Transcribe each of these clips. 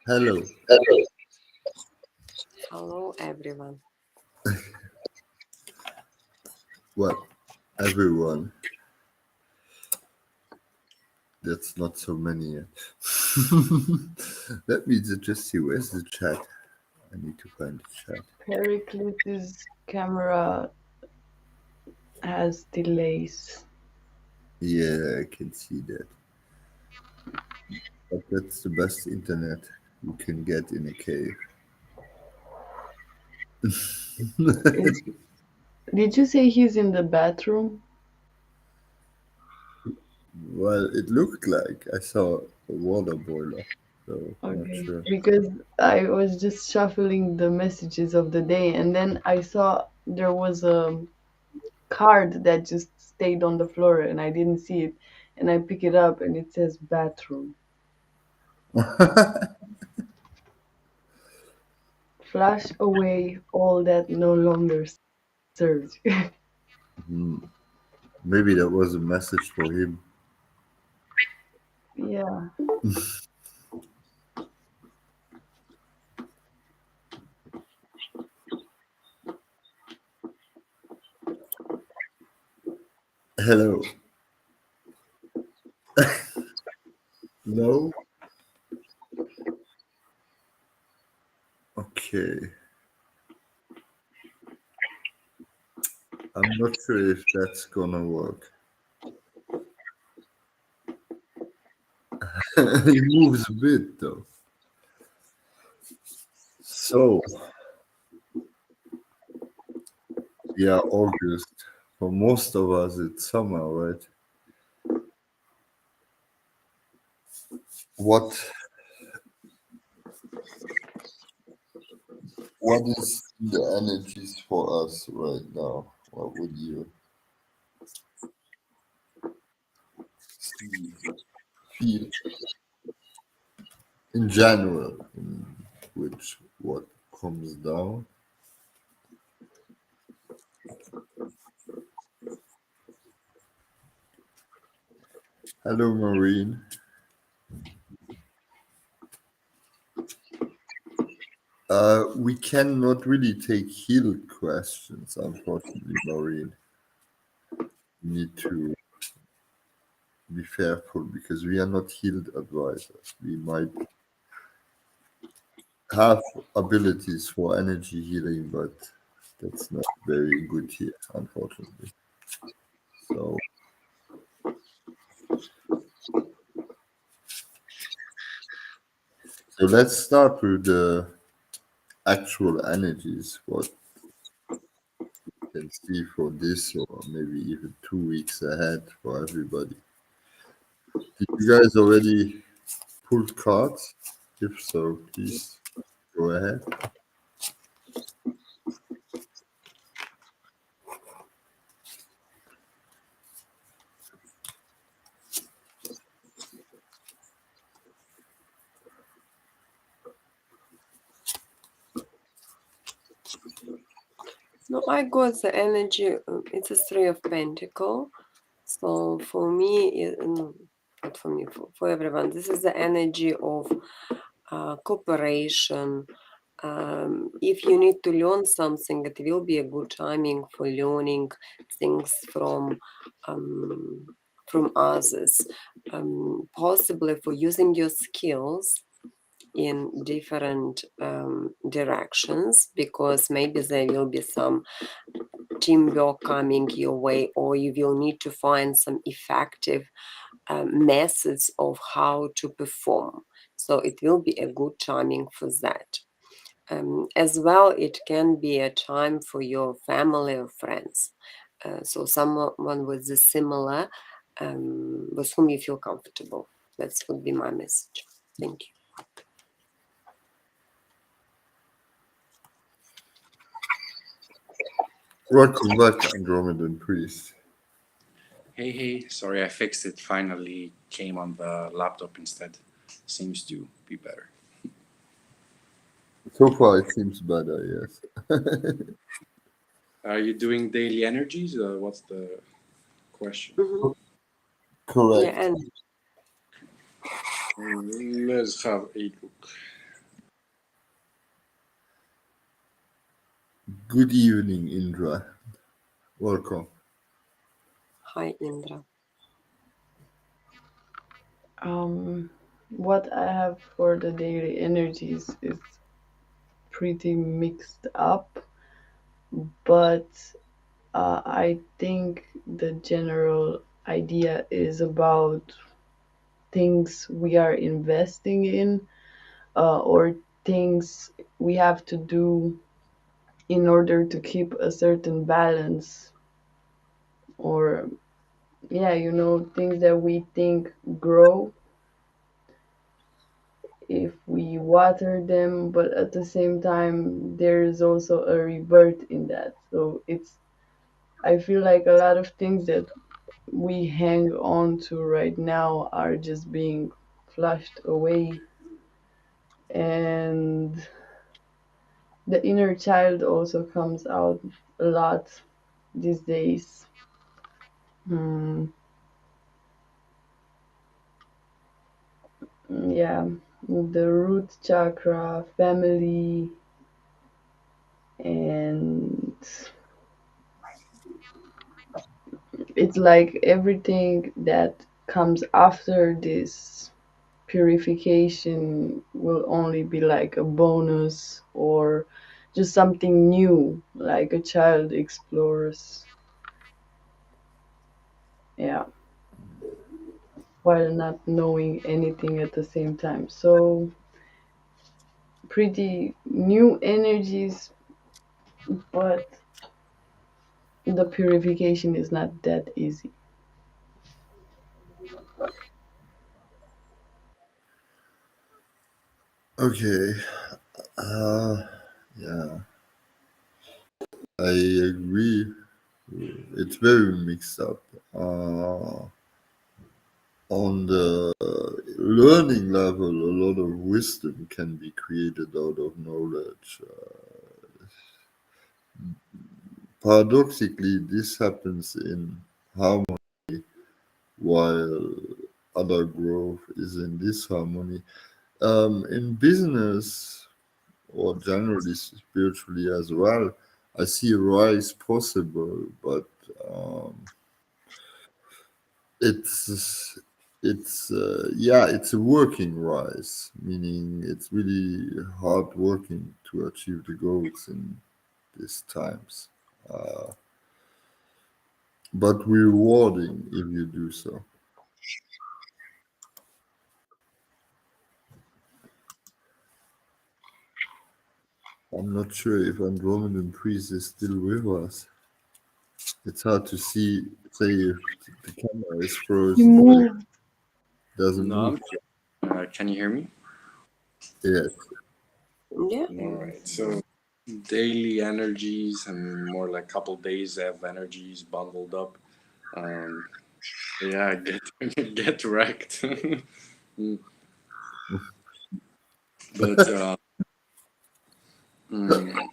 Hello. Hello, everyone. Well, everyone. That's not so many yet. Let me just see where's the chat. I need to find the chat. Pericles' camera has delays. Yeah, I can see that. But that's the best internet you can get in a cave. Did you say he's in the bathroom? Well, it looked like I saw a water boiler, so not Okay, sure. because I was just shuffling the messages of the day and then I saw there was a card that just stayed on the floor and I didn't see it. And I pick it up and it says bathroom. Flash away all that no longer serves you. Hmm. Maybe that was a message for him. Yeah. Hello. No? Okay. I'm not sure if that's gonna work. He moves a bit though. So, yeah, August. For most of us, it's summer, right? What What is the energies for us right now? What would you see, feel in general? In which what comes down? Hello, Marine. We cannot really take healed questions, unfortunately, Maureen. We need to be careful because we are not healed advisors. We might have abilities for energy healing, but that's not very good here, unfortunately. So, so let's start with the actual energies. What you can see for this, or maybe even 2 weeks ahead for everybody. Did you guys already pulled cards? If so, please go ahead. No, I got the energy. It's a Three of Pentacle. So for me, not for me, for everyone, this is the energy of cooperation. If you need to learn something, it will be a good timing for learning things from others. Possibly for using your skills in different directions, because maybe there will be some teamwork coming your way, or you will need to find some effective methods of how to perform. So it will be a good timing for that. As well, it can be a time for your family or friends. So someone with the similar, with whom you feel comfortable. That would be my message. Thank you. Welcome back, Andromedan Priest. Hey, sorry, I fixed it. Finally came on the laptop instead. Seems to be better. So far, it seems better, yes. Are you doing daily energies? What's the question? Mm-hmm. Correct. Yeah, and Let's have a look. Good evening, Indra. Welcome. Hi, Indra. What I have for the daily energies is pretty mixed up, but I think the general idea is about things we are investing in, or things we have to do in order to keep a certain balance, or yeah, things that we think grow if we water them, but at the same time there is also a rebirth in that. So I feel like a lot of things that we hang on to right now are just being flushed away, and the inner child also comes out a lot these days. Hmm. Yeah, the root chakra, family, and it's like everything that comes after this purification will only be like a bonus or just something new, like a child explores, yeah, while not knowing anything at the same time. So pretty new energies, but the purification is not that easy. Okay. Uh, yeah, I agree. It's very mixed up. On the learning level, a lot of wisdom can be created out of knowledge. Paradoxically, this happens in harmony, while other growth is in disharmony. In business, or generally spiritually as well, I see a rise possible, but um, it's a working rise, meaning it's really hard working to achieve the goals in these times, uh, but rewarding if you do so. I'm not sure if Andromedan Priest is still with us. It's hard to say if the camera is He frozen, but it moved. doesn't No, move. can you hear me? Yes. Yeah. All right. So daily energies and more like couple days of energies bundled up. Um, yeah, get wrecked. Mm, but mm,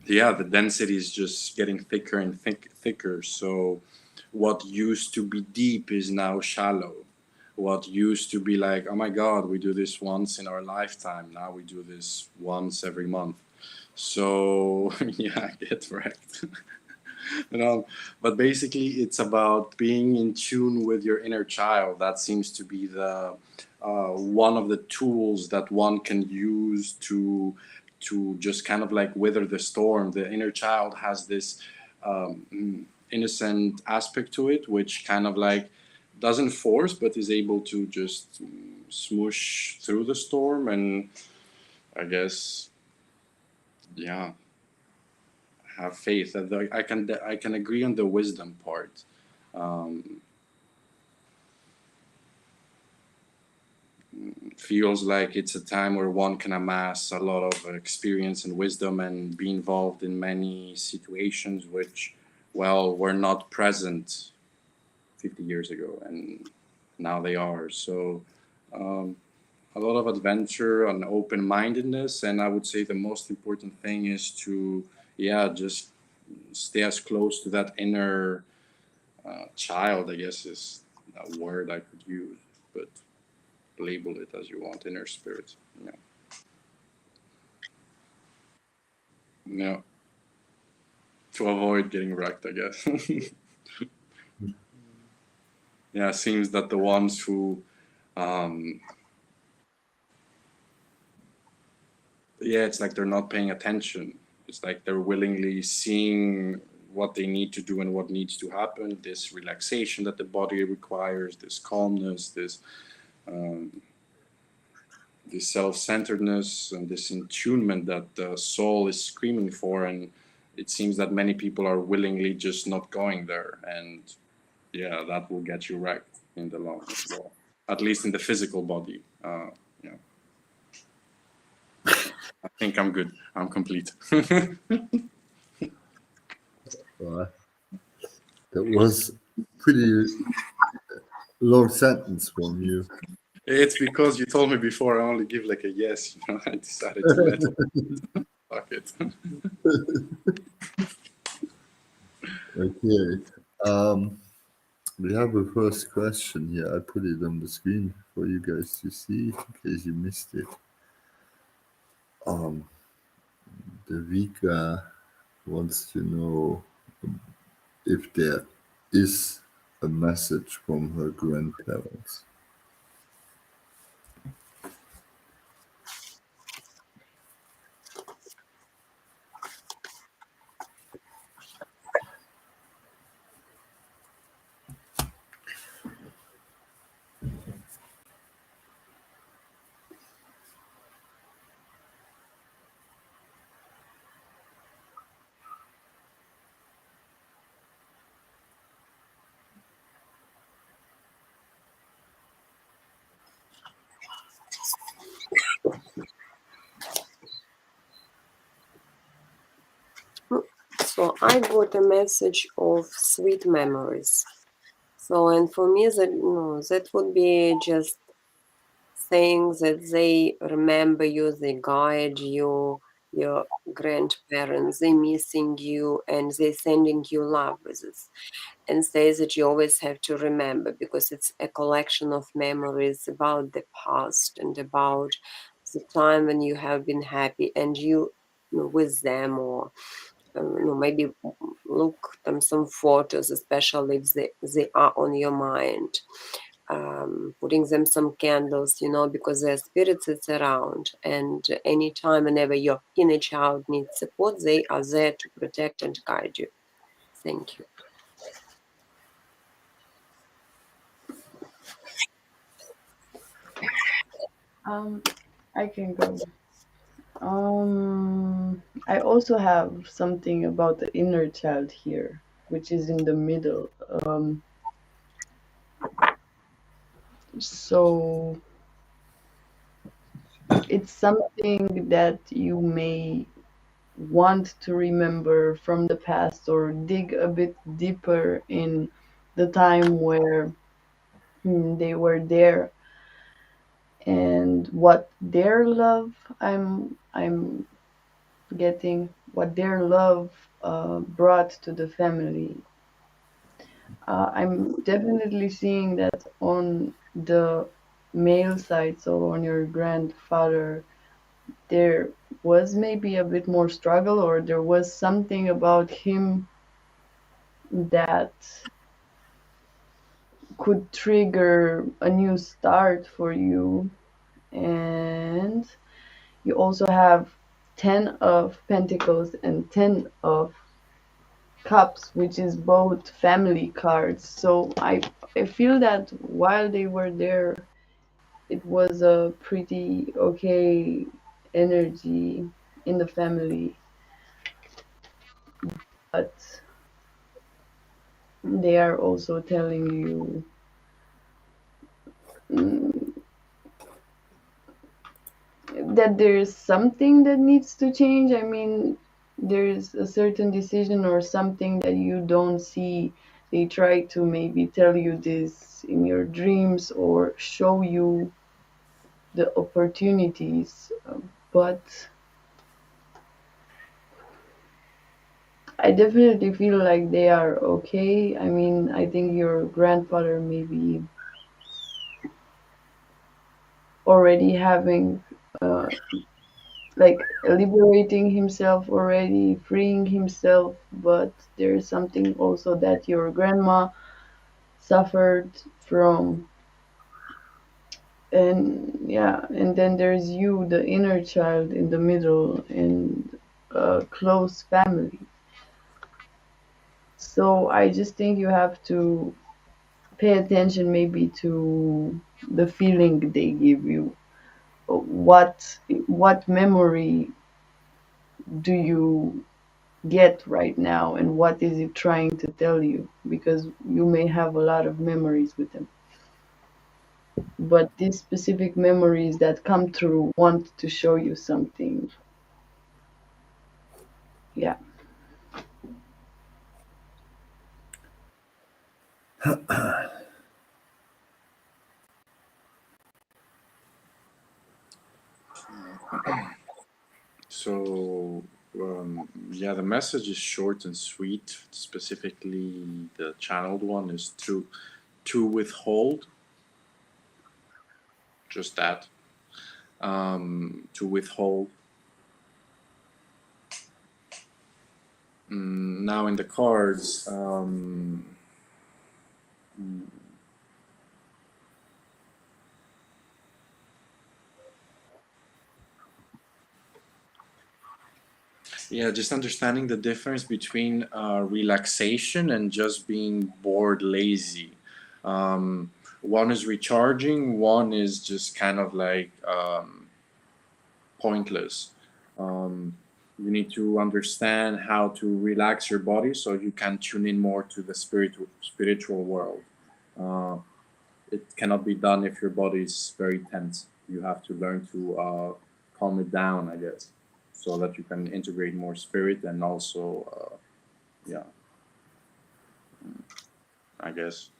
yeah, the density is just getting thicker and thicker. So what used to be deep is now shallow. What used to be like, oh my God, we do this once in our lifetime. Now we do this once every month. So yeah, get wrecked. you know but basically it's about being in tune with your inner child. That seems to be the one of the tools that one can use to just kind of like weather the storm. The inner child has this innocent aspect to it, which kind of like doesn't force but is able to just smoosh through the storm. And I guess, yeah, have faith that I can agree on the wisdom part. um, Feels like it's a time where one can amass a lot of experience and wisdom and be involved in many situations which, well, were not present 50 years ago, and now they are. So um, a lot of adventure and open-mindedness, and I would say the most important thing is to, yeah, just stay as close to that inner child, I guess is a word I could use, but label it as you want, inner spirit. Yeah. Yeah. to avoid getting wrecked, I guess. Yeah, it seems that the ones who, um, yeah, it's like they're not paying attention. It's like they're willingly seeing what they need to do and what needs to happen. This relaxation that the body requires, this calmness, um, this self-centeredness, and this attunement that the soul is screaming for. And it seems that many people are willingly just not going there, and yeah, that will get you wrecked in the long, well, at least in the physical body. Yeah, I think I'm good. I'm complete. Uh, that was pretty long sentence from you. It's because you told me before I only give like a yes, you know. I decided to let it. Fuck it. Okay. We have a first question here. I put it on the screen for you guys to see in case you missed it. Um, the Vika wants to know if there is a message from her grandparents. So I got a message of sweet memories. So, and for me, that that would be just saying that they remember you, they guide you, your grandparents, they missing you, and they sending you love with this. And say that you always have to remember because it's a collection of memories about the past and about the time when you have been happy and with them, or maybe look them some photos, especially if they are on your mind. Putting them some candles, because their spirits is around, and anytime whenever your inner child needs support, they are there to protect and guide you. Thank you. Um, I can go. I also have something about the inner child here, which is in the middle. So it's something that you may want to remember from the past or dig a bit deeper in the time where they were there and what their love I'm getting what their love brought to the family. I'm definitely seeing that on the male side, so on your grandfather, there was maybe a bit more struggle, or there was something about him that could trigger a new start for you. And you also have 10 of Pentacles and 10 of Cups, which is both family cards. So I feel that while they were there, it was a pretty okay energy in the family, but they are also telling you mm, that there's something that needs to change. I mean, there's a certain decision or something that you don't see. They try to maybe tell you this in your dreams or show you the opportunities, but I definitely feel like they are okay. I mean, I think your grandfather maybe already having uh, like liberating himself already, freeing himself, but there's something also that your grandma suffered from. And yeah, and then there's you, the inner child in the middle, and a close family. So I just think you have to pay attention maybe to the feeling they give you. What memory do you get right now, and what is it trying to tell you? Because you may have a lot of memories with them, but these specific memories that come through want to show you something. Yeah. So, yeah, the message is short and sweet. Specifically, the channeled one is to withhold, just that. To withhold. Now in the cards, yeah, just understanding the difference between relaxation and just being bored, lazy. One is recharging, one is just kind of like pointless. Um, you need to understand how to relax your body so you can tune in more to the spiritual world. Uh, it cannot be done if your body is very tense. You have to learn to calm it down, I guess, so that you can integrate more spirit and also, yeah, I guess,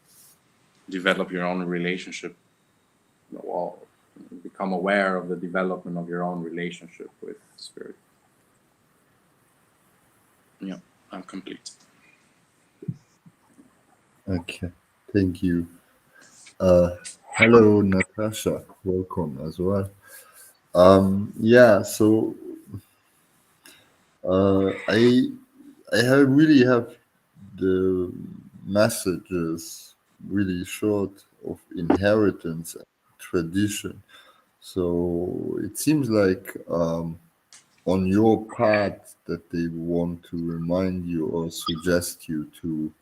develop your own relationship. Well, become aware of the development of your own relationship with spirit. Yeah, I'm complete. Okay, thank you. Uh, Hello, Natasha. Welcome as well. Yeah, so really have the messages really short of inheritance and tradition. So it seems like on your part that they want to remind you or suggest you to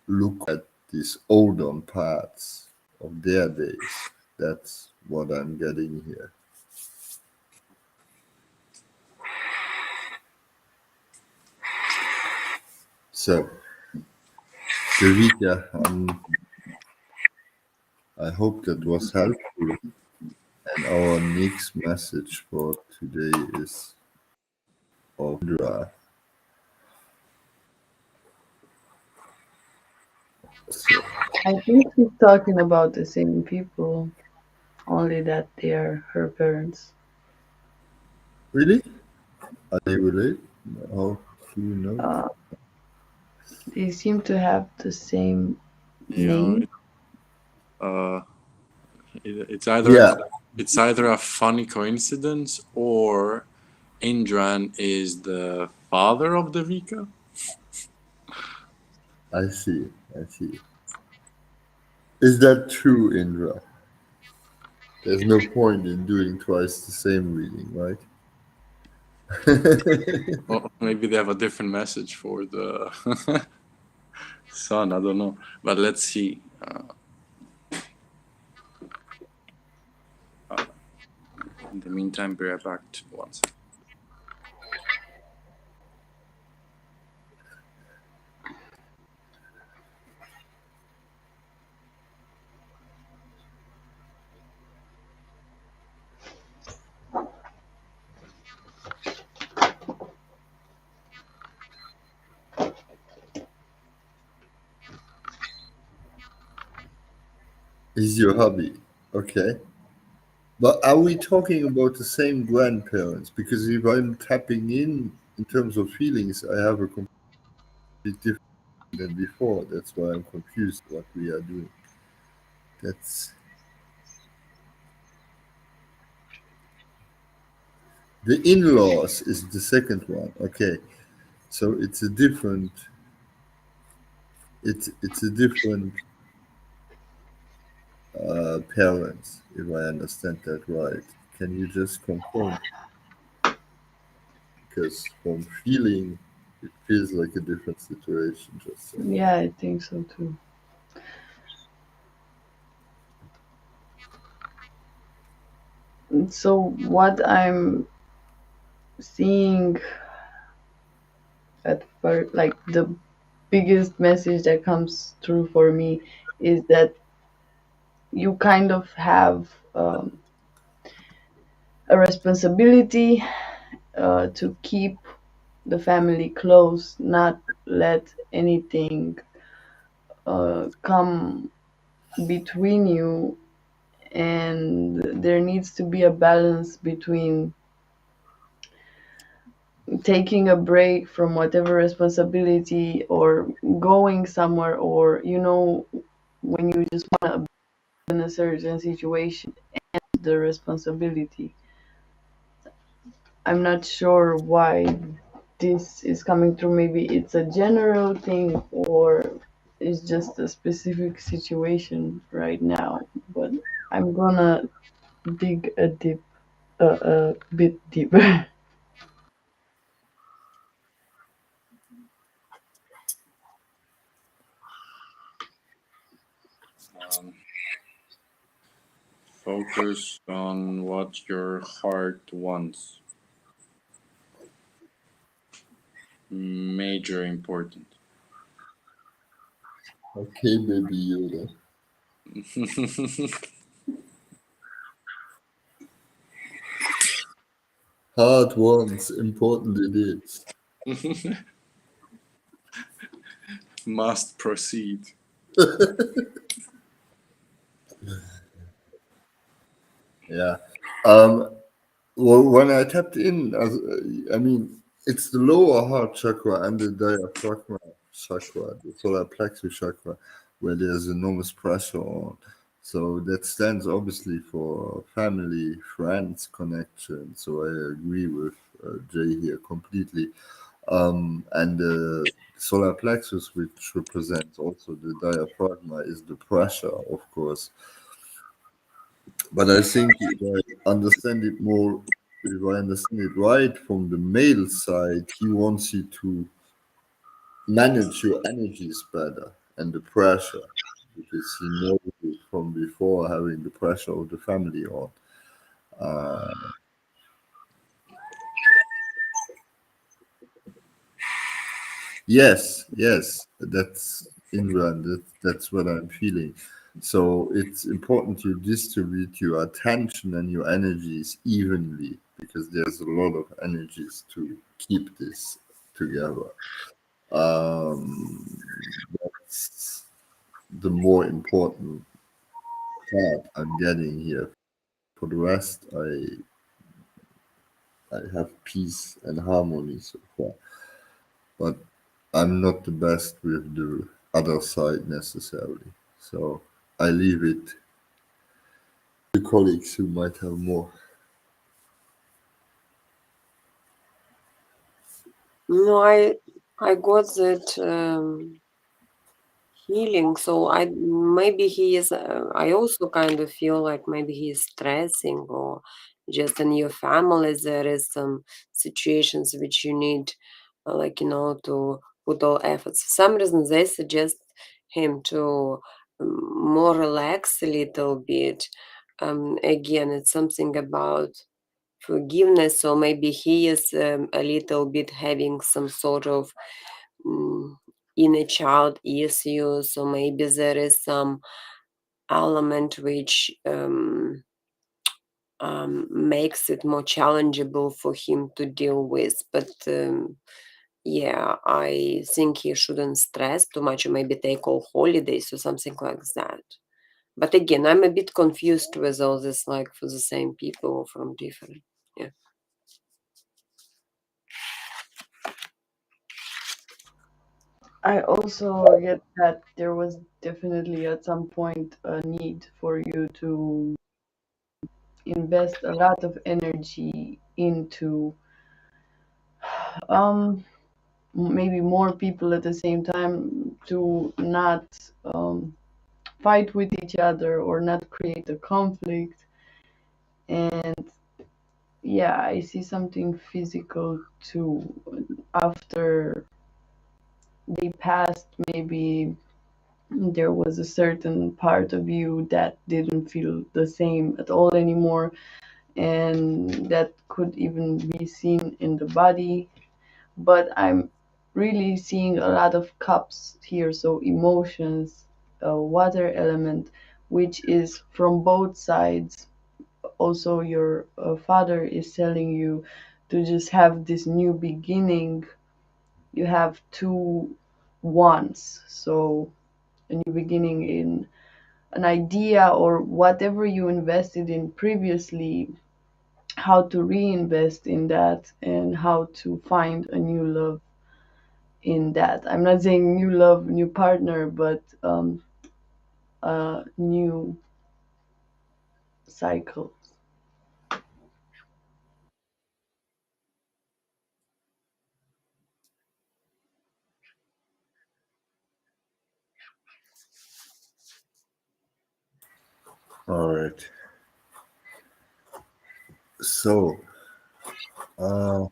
look at these olden parts of their days. That's what I'm getting here. So, Devika, I hope that was helpful. And our next message for today is of Indra. So, I think she's talking about the same people, only that they are her parents. really? Are they related? How do you know? Uh, they seem to have the same Yeah, name. uh, it's Yeah, either a funny coincidence or Indran is the father of the Vika. I see. I see. Is that true, Indra? There's no point in doing twice the same reading, right? Well, maybe they have a different message for the son. I don't know, but let's see. In the meantime, be right back to once. Is your hobby. Okay. But are we talking about the same grandparents? Because if I'm tapping in terms of feelings, I have a complete different than before. That's why I'm confused what we are doing. That's The in-laws is the second one. Okay, so it's a different parents, if I understand that right. Can you just confirm? Because from feeling, it feels like a different situation. Just saying. Yeah, I think so too. So what I'm seeing at first, like the biggest message that comes through for me is that you kind of have a responsibility to keep the family close, not let anything come between you, and there needs to be a balance between taking a break from whatever responsibility or going somewhere, or when you just want to be in a certain situation, the responsibility. I'm not sure why this is coming through. Maybe it's a general thing, or it's just a specific situation right now, but I'm gonna dig a bit deeper. Um, Focus on what your heart wants. Major important. Okay, baby Yoda. Hard ones, important it is. Must proceed. Yeah. Well, when I tapped in, I mean, it's the lower heart chakra and the diaphragma chakra, the solar plexus chakra, where there's enormous pressure on. So that stands obviously for family, friends, connection. So I agree with Jay here completely. And the solar plexus, which represents also the diaphragma, is the pressure, of course. But I think if I understand it more, if I understand it right, from the male side, he wants you to manage your energies better and the pressure, because he knows it from before having the pressure of the family on. Uh, yes, yes, that's Imran. That's what I'm feeling. So it's important you distribute your attention and your energies evenly, because there's a lot of energies to keep this together. Um, that's the more important part I'm getting here. For the rest, I have peace and harmony so far, but I'm not the best with the other side necessarily. So I leave it to colleagues who might have more. No, I got that healing. So I maybe he is. I also kind of feel like maybe he is stressing, or just in your family there is some situations which you need, like to put all efforts. For some reason they suggest him to more relax a little bit. Again, it's something about forgiveness, so maybe he is a little bit having some sort of mm, inner child issue, so maybe there is some element which makes it more challengeable for him to deal with. But yeah, I think he shouldn't stress too much, or maybe take all holidays or something like that. But again, I'm a bit confused with all this, like for the same people or from different. Yeah. I also get that there was definitely at some point a need for you to invest a lot of energy into um maybe more people at the same time, to not fight with each other or not create a conflict. And yeah, I see something physical too. After they passed, maybe there was a certain part of you that didn't feel the same at all anymore, and that could even be seen in the body. But I'm really seeing a lot of cups here, so emotions, a water element, which is from both sides. Also, your father is telling you to just have this new beginning. You have two wands, so a new beginning in an idea or whatever you invested in previously, how to reinvest in that and how to find a new love in that. I'm not saying new love, new partner, but a new cycle. All right. So, uh,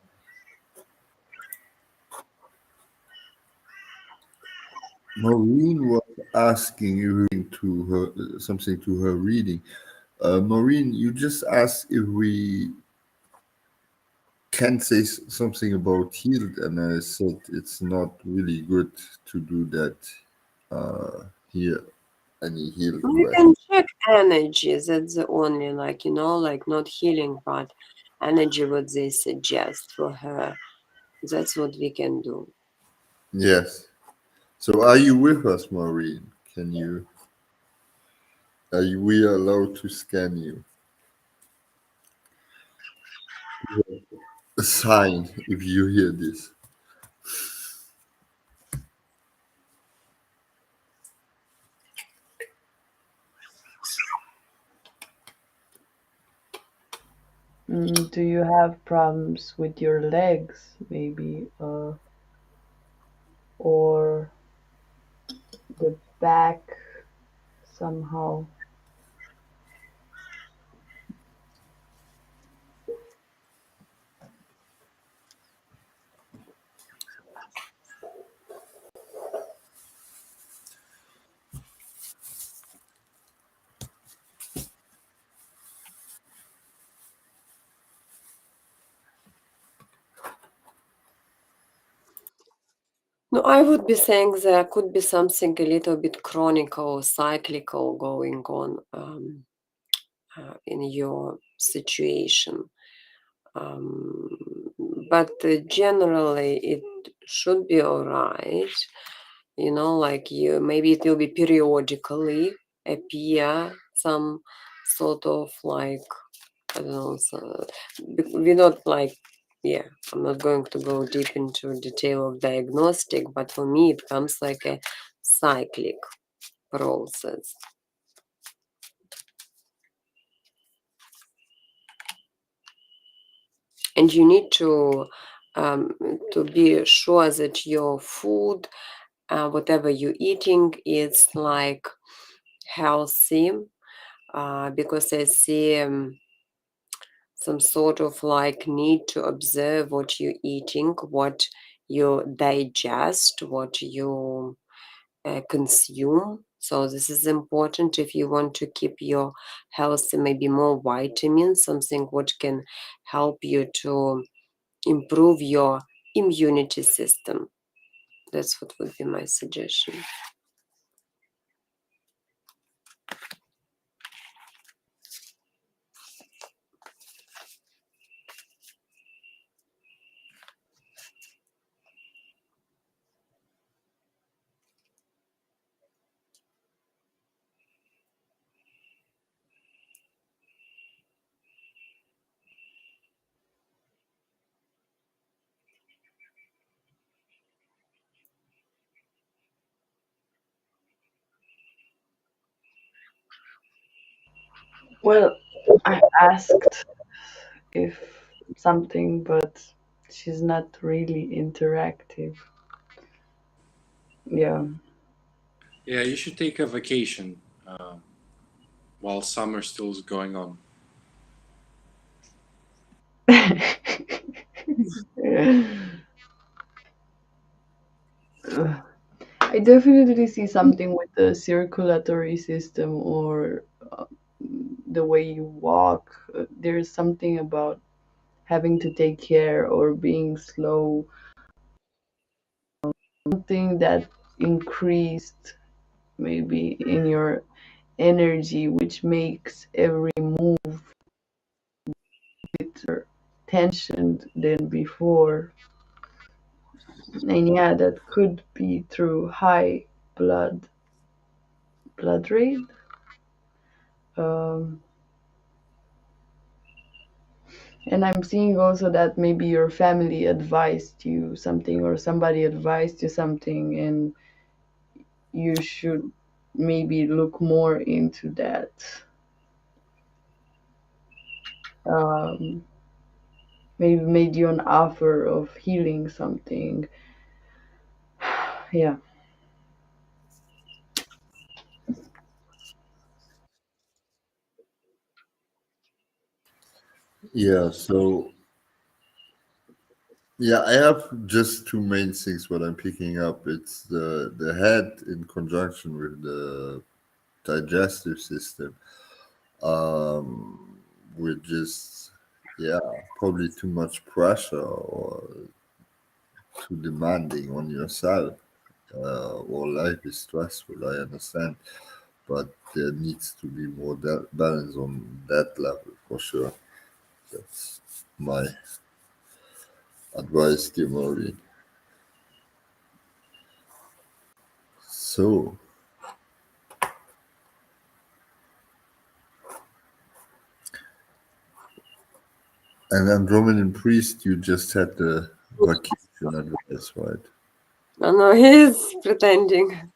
Maureen was asking you to her something to her reading. Maureen, you just asked if we can say something about healed, and I said it's not really good to do that here. Any healed We question? can check energy. That's the only, like, like not healing, but energy, what they suggest for her. That's what we can do. Yes. So, are you with us, Maureen? Can you? Are you, we allowed to scan you? A sign if you hear this. Do you have problems with your legs, maybe, or the back somehow? No, I would be saying there could be something a little bit chronic or cyclical going on in your situation. Um, but generally, it should be all right. Like maybe it will be periodically appear some sort of like, I don't know, we're not like, yeah, I'm not going to go deep into detail of diagnostic, but for me, it comes like a cyclic process. And you need to be sure that your food, whatever you're eating, is like healthy, because I see some sort of like need to observe what you're eating, what you digest, what you consume. So this is important if you want to keep your health, maybe more vitamins, something what can help you to improve your immunity system. That's what would be my suggestion. Well, I asked if something, but she's not really interactive. Yeah. Yeah, you should take a vacation while summer still is going on. I definitely see something with the circulatory system or the way you walk. There's something about having to take care or being slow, something that increased maybe in your energy, which makes every move more tensioned than before. And yeah, that could be through high blood rate. Um, and I'm seeing also that maybe your family advised you something or somebody advised you something, and you should maybe look more into that. Um, maybe made you an offer of healing something. Yeah. Yeah, so yeah, I have just two main things what I'm picking up. It's the head in conjunction with the digestive system, with just yeah, probably too much pressure or too demanding on yourself. Or life is stressful, I understand, but there needs to be more balance on that level for sure. That's my advice, dear Maureen. So, and Andromedan priest, you just had the vacation advice, right? No, no, he's pretending.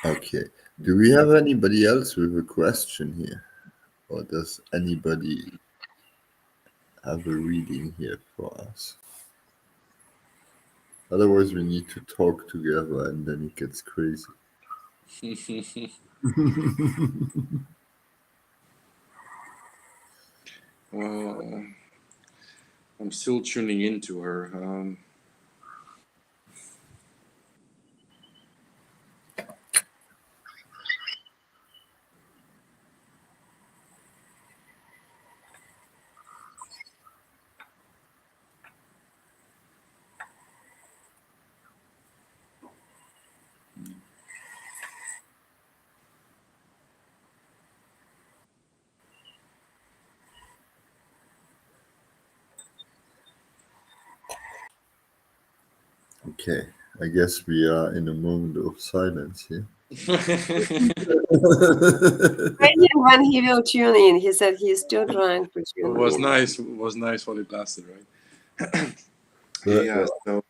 Okay. Do we have anybody else with a question here? Or does anybody have a reading here for us? Otherwise, we need to talk together and then it gets crazy. Well, I'm still tuning into her. Okay. I guess we are in a moment of silence here. Maybe when he will tune in, he said he's still trying to It tune was in. nice. It was nice while it lasted, right? But, Yeah. So,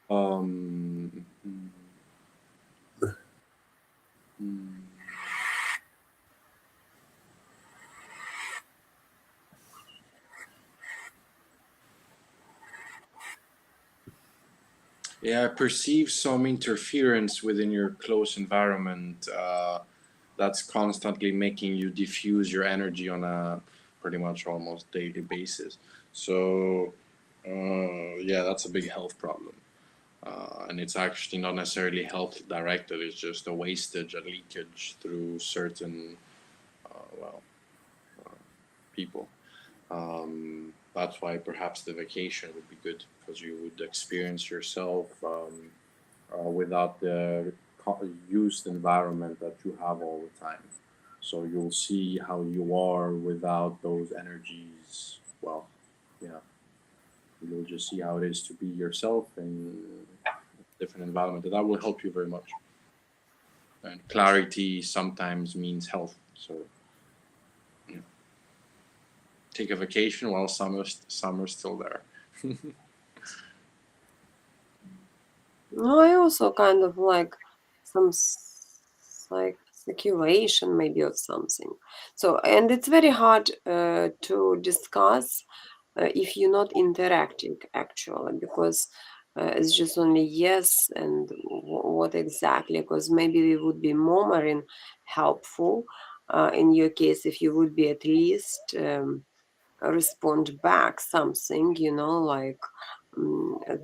yeah, I perceive some interference within your close environment that's constantly making you diffuse your energy on a pretty much almost daily basis. So, yeah, that's a big health problem. And it's actually not necessarily health directed, it's just a wastage, a leakage through certain, well, people. That's why perhaps the vacation would be good because you would experience yourself without the used environment that you have all the time. So you'll see how you are without those energies. Well, yeah, you'll just see how it is to be yourself in a different environment. And that will help you very much. And clarity sometimes means health. So you know, take a vacation while summer's still there. No, I also kind of like some like speculation maybe of something. So, and it's very hard to discuss if you're not interacting actually, because it's just only yes and what exactly, because maybe it would be more marine helpful in your case if you would be at least respond back something, like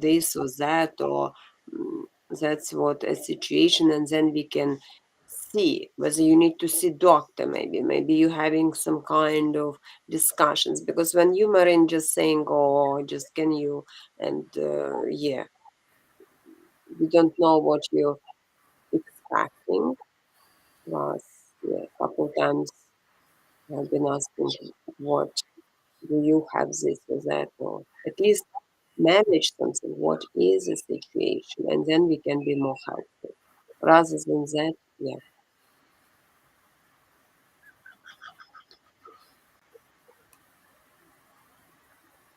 this or that, or that's what a situation, and then we can see whether you need to see doctor, maybe you having some kind of discussions, because when you marine just saying, oh, just can you, and yeah, we don't know what you're expecting. Plus, yeah, a couple times I've been asking, what do you have, this or that, or at least manage something, what is the situation, and then we can be more helpful. Rather than that, yeah.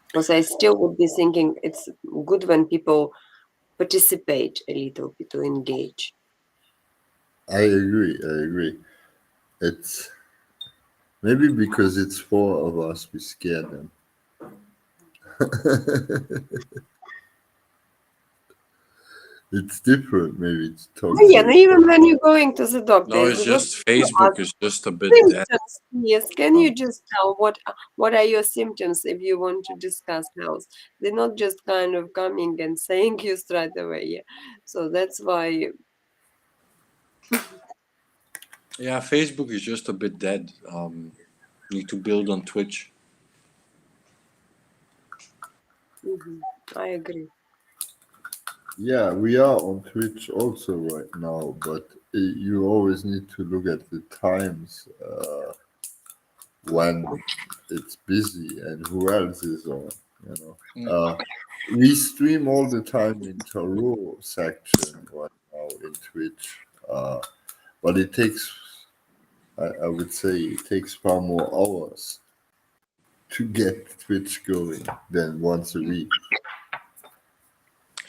Because I still would be thinking it's good when people participate a little bit to engage. I agree. I agree. It's maybe because it's four of us, we scare them. It's different, maybe to talk Oh, yeah, to. no, even when you're going to the doctor, No, it's it's good just to ask Facebook is just a bit dead. symptoms. Yes, can you just tell what are your symptoms if you want to discuss health? They're not just kind of coming and saying you straight away. Yeah, so that's why. Yeah, Facebook is just a bit dead. Need to build on Twitch. I agree. Yeah, we are on Twitch also right now, but you always need to look at the times when it's busy and who else is on. You know, we stream all the time in tarot section right now in Twitch, but it takes, I would say, it takes far more hours to get Twitch going than once a week.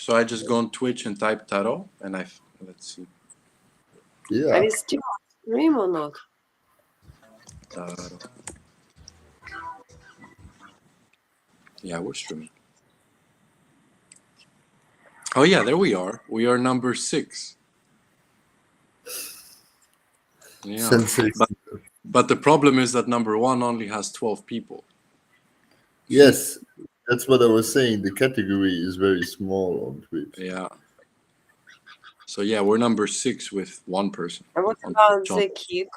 So I just go on Twitch and type tarot, and let's see. Are Yeah, we still on stream or not? Tarot. Yeah, we're streaming. Oh yeah, there we are. We are number 6. Yeah, sensation. but the problem is that number 1 only has 12 people. Yes, that's what I was saying. The category is very small on Twitch. Yeah. So yeah, we're number 6 with 1 person And what on about Twitch. the kick?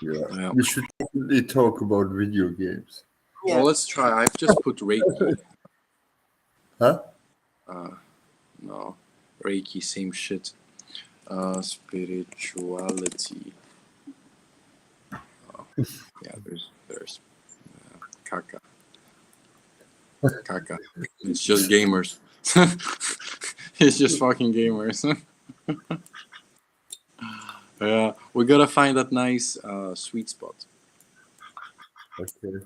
Yeah, Yeah. we should definitely talk about video games. Yeah. Well, let's try. I've just put Reiki. Huh? No, Reiki, same shit. Spirituality. Yeah, there's Kaka. Kaka. It's just gamers. It's just fucking gamers. Yeah, we gotta find that nice sweet spot. Okay.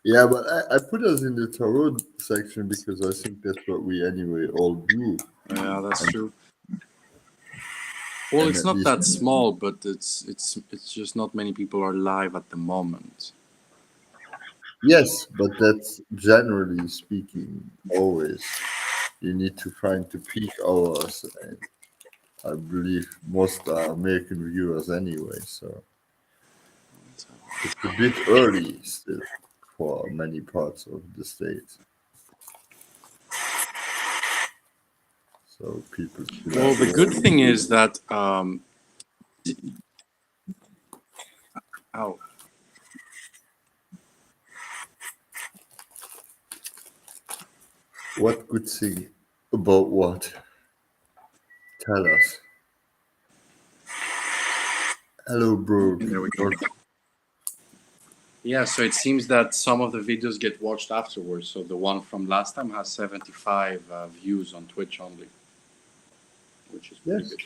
Yeah, but I put us in the tarot section because I think that's what we anyway all do. Yeah, that's true. Well, And it's at not least, that small, but it's just not many people are live at the moment. yes, but that's generally speaking always. You need to find the peak hours, and I believe most are American viewers anyway, so it's a bit early still for many parts of the States. So people still Well, have the good work. thing is that ow, What good thing about what? Tell us. Hello, bro. there we go. Yeah, so it seems that some of the videos get watched afterwards. So the one from last time has 75 views on Twitch only, which is pretty Yes. good.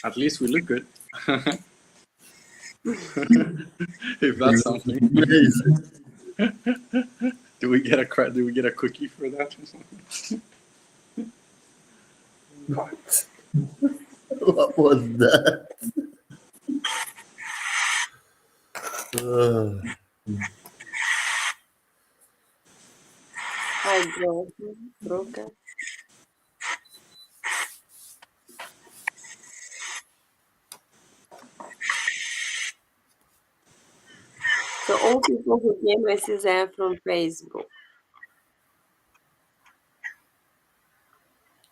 At least we look good. If that's something, Amazing. do we get a cookie for that or something? What? What was that? Uh, Hi, broken. So all people who came, I see they are from Facebook.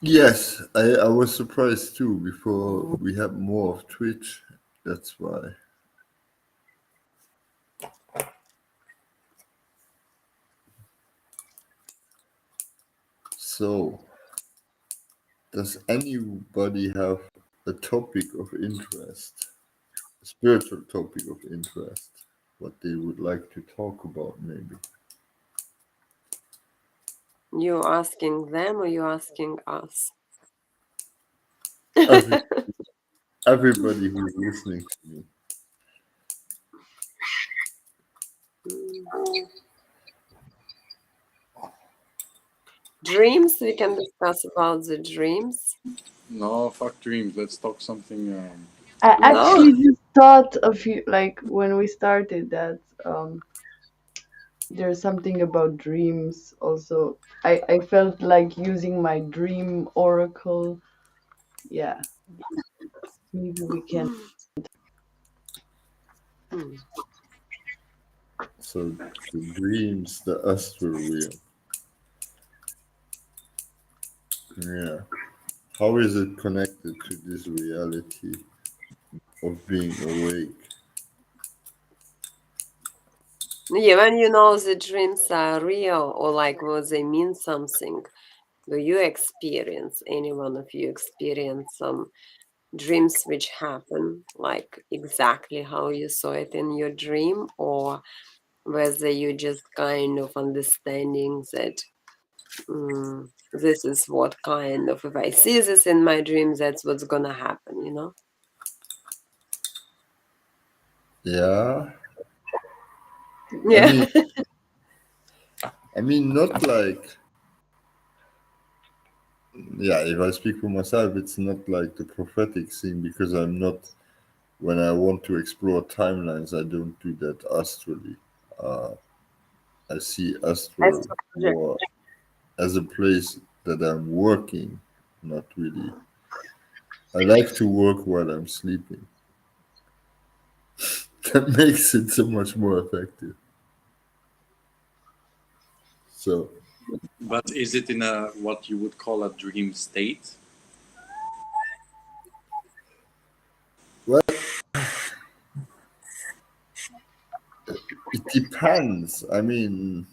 yes, I was surprised too. Before we had more of Twitch, that's why. So, does anybody have a topic of interest, a spiritual topic of interest, what they would like to talk about, maybe? You asking them or you asking us? Every, everybody who's listening to me. Dreams, we can discuss about the dreams. No, fuck dreams. Let's talk something. I No. actually just thought a few, like when we started, that there's something about dreams also. I felt like using my dream oracle. Yeah, maybe we can. Hmm. So, the dreams, the astral realm. Yeah. How is it connected to this reality of being awake? Yeah, when you know the dreams are real or like will they mean something, do you experience, any one of you experience some dreams which happen like exactly how you saw it in your dream, or whether you just kind of understanding that this is what kind of, if I see this in my dream, that's what's gonna happen, you know? Yeah. I Yeah. mean, not like, yeah, if I speak for myself, it's not like the prophetic thing because I'm not, when I want to explore timelines, I don't do that astrally. Uh, I see astral Astrologer. more as a place that I'm working, not really. I like to work while I'm sleeping. That makes it so much more effective. So, But is it in a what you would call a dream state? well, it depends. I mean,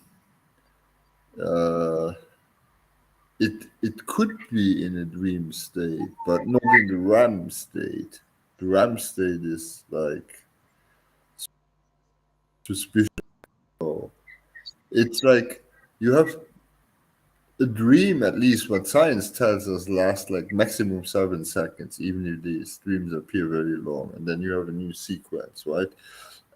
uh, it could be in a dream state, but not in the REM state. The REM state is like suspicious. It's like you have a dream, at least what science tells us, lasts like maximum 7 seconds, even if these dreams appear very long, and then you have a new sequence, right?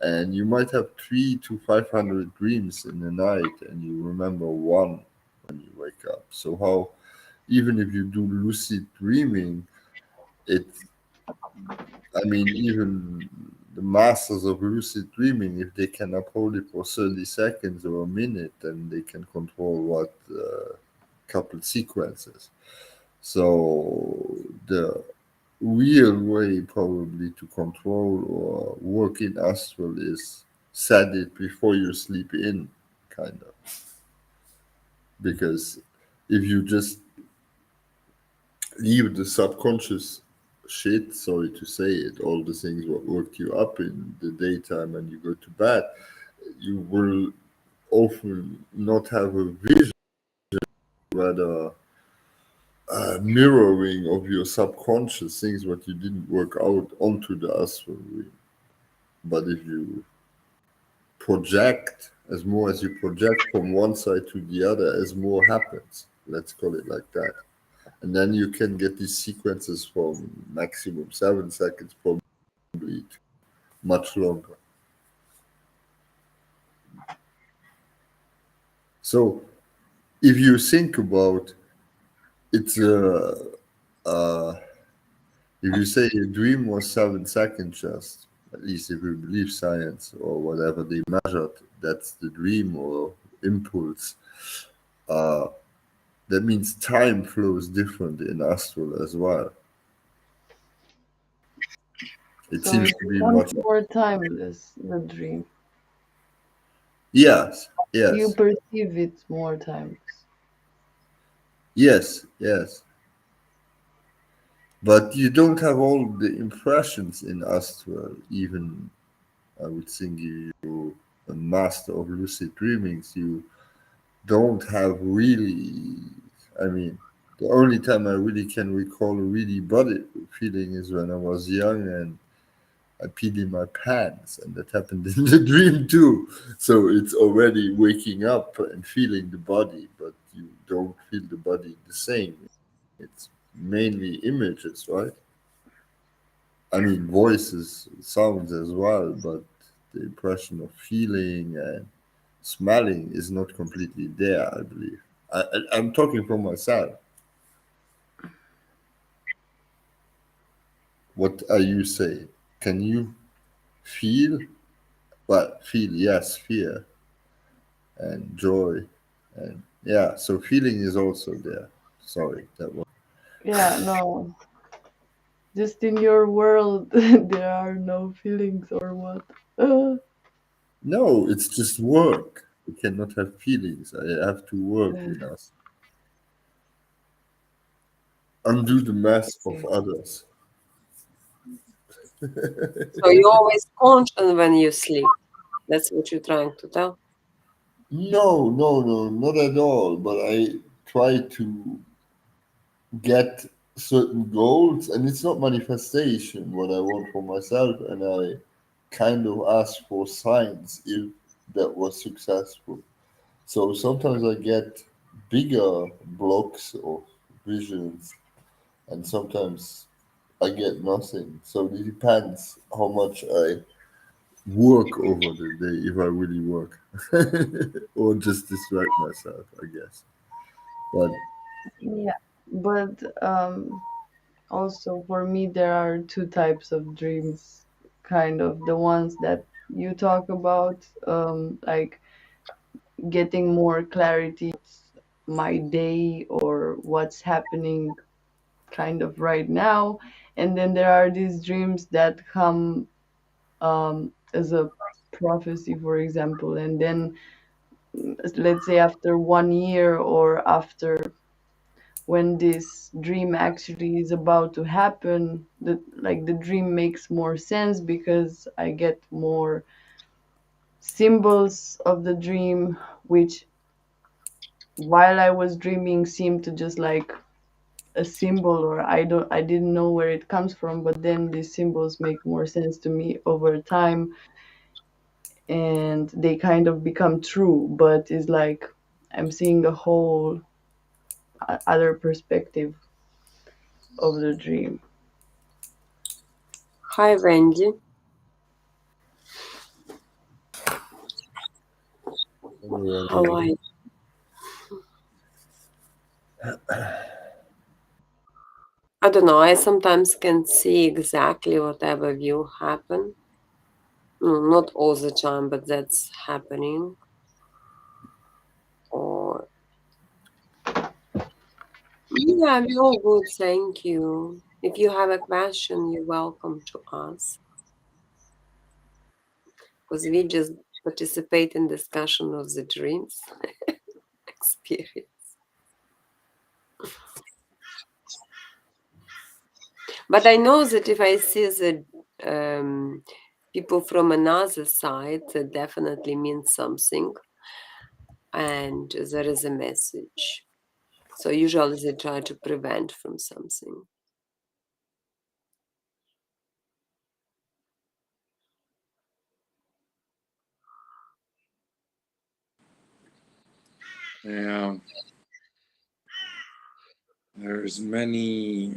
And you might have 3 to 500 dreams in a night, and you remember one when you wake up. So how, even if you do lucid dreaming, it, I mean, even the masters of lucid dreaming, if they can uphold it for 30 seconds or a minute, then they can control what couple sequences. So the real way probably to control or work in astral is set it before you sleep in, kind of. Because if you just leave the subconscious shit, sorry to say it, all the things what worked you up in the daytime and you go to bed, you will often not have a vision, rather mirroring of your subconscious things what you didn't work out onto the astral realm. But if you project, as more as you project from one side to the other, as more happens, let's call it like that, and then you can get these sequences from maximum 7 seconds probably much longer. So if you think about it's uh, if you say a dream was 7 seconds, just at least if you believe science or whatever they measured, that's the dream or impulse. Uh, that means time flows different in astral as well. It So seems it to be becomes much. more timeless, the dream. Yes, You yes, perceive it more timeless. yes, yes. But you don't have all the impressions in astral. Even I would think you a master of lucid dreamings. You don't have really. I mean, the only time I really can recall a really body feeling is when I was young and I peed in my pants, and that happened in the dream too. So it's already waking up and feeling the body, but you don't feel the body the same. It's mainly images, right? I mean, voices, sounds as well, but the impression of feeling and smelling is not completely there, I believe. I'm talking for myself. What are you saying? Can you feel? Well, feel, yes, fear and joy. And yeah, so feeling is also there. Sorry, that was. Yeah, no. Just in your world, there are no feelings or what? No, it's just work. We cannot have feelings. I have to work in us. Undo the mess of Okay. others. So you're always conscious when you sleep. That's what you're trying to tell. No, no, no, not at all. But I try to get certain goals, and it's not manifestation what I want for myself, and I kind of ask for signs if that was successful. So sometimes I get bigger blocks of visions, and sometimes I get nothing. So it depends how much I work over the day, if I really work, or just distract myself, I guess. But Yeah, but also for me, there are two types of dreams, kind of the ones that you talk about, like getting more clarity my day or what's happening kind of right now. And then there are these dreams that come as a prophecy, for example, and then let's say after 1 year or after when this dream actually is about to happen, the dream makes more sense because I get more symbols of the dream, which while I was dreaming seemed to just like a symbol, or I didn't know where it comes from, but then these symbols make more sense to me over time, and they kind of become true, but it's like I'm seeing a whole other perspective of the dream. Hi, Wendy. How are you? I don't know. I sometimes can see exactly whatever will happen. No, not all the time, but that's happening. Or yeah, we're all good. Thank you. If you have a question, you're welcome to ask because we just participate in discussion of the dreams experience. But I know that if I see the people from another side, that definitely means something, and there is a message. So usually they try to prevent from something. Yeah, there's many.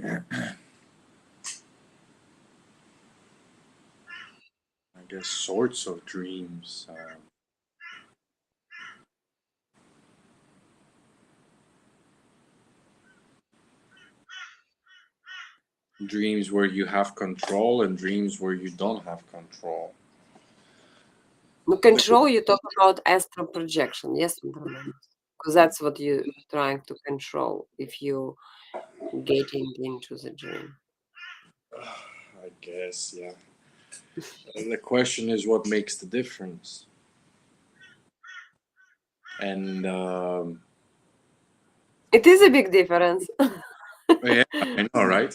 I I guess sorts of dreams. Dreams where you have control and dreams where you don't have control. No, control, you talk about astral projection, yes, because that's what you're trying to control if you getting into the dream. I guess, yeah. The question is what makes the difference? And It is a big difference. yeah, I know, right?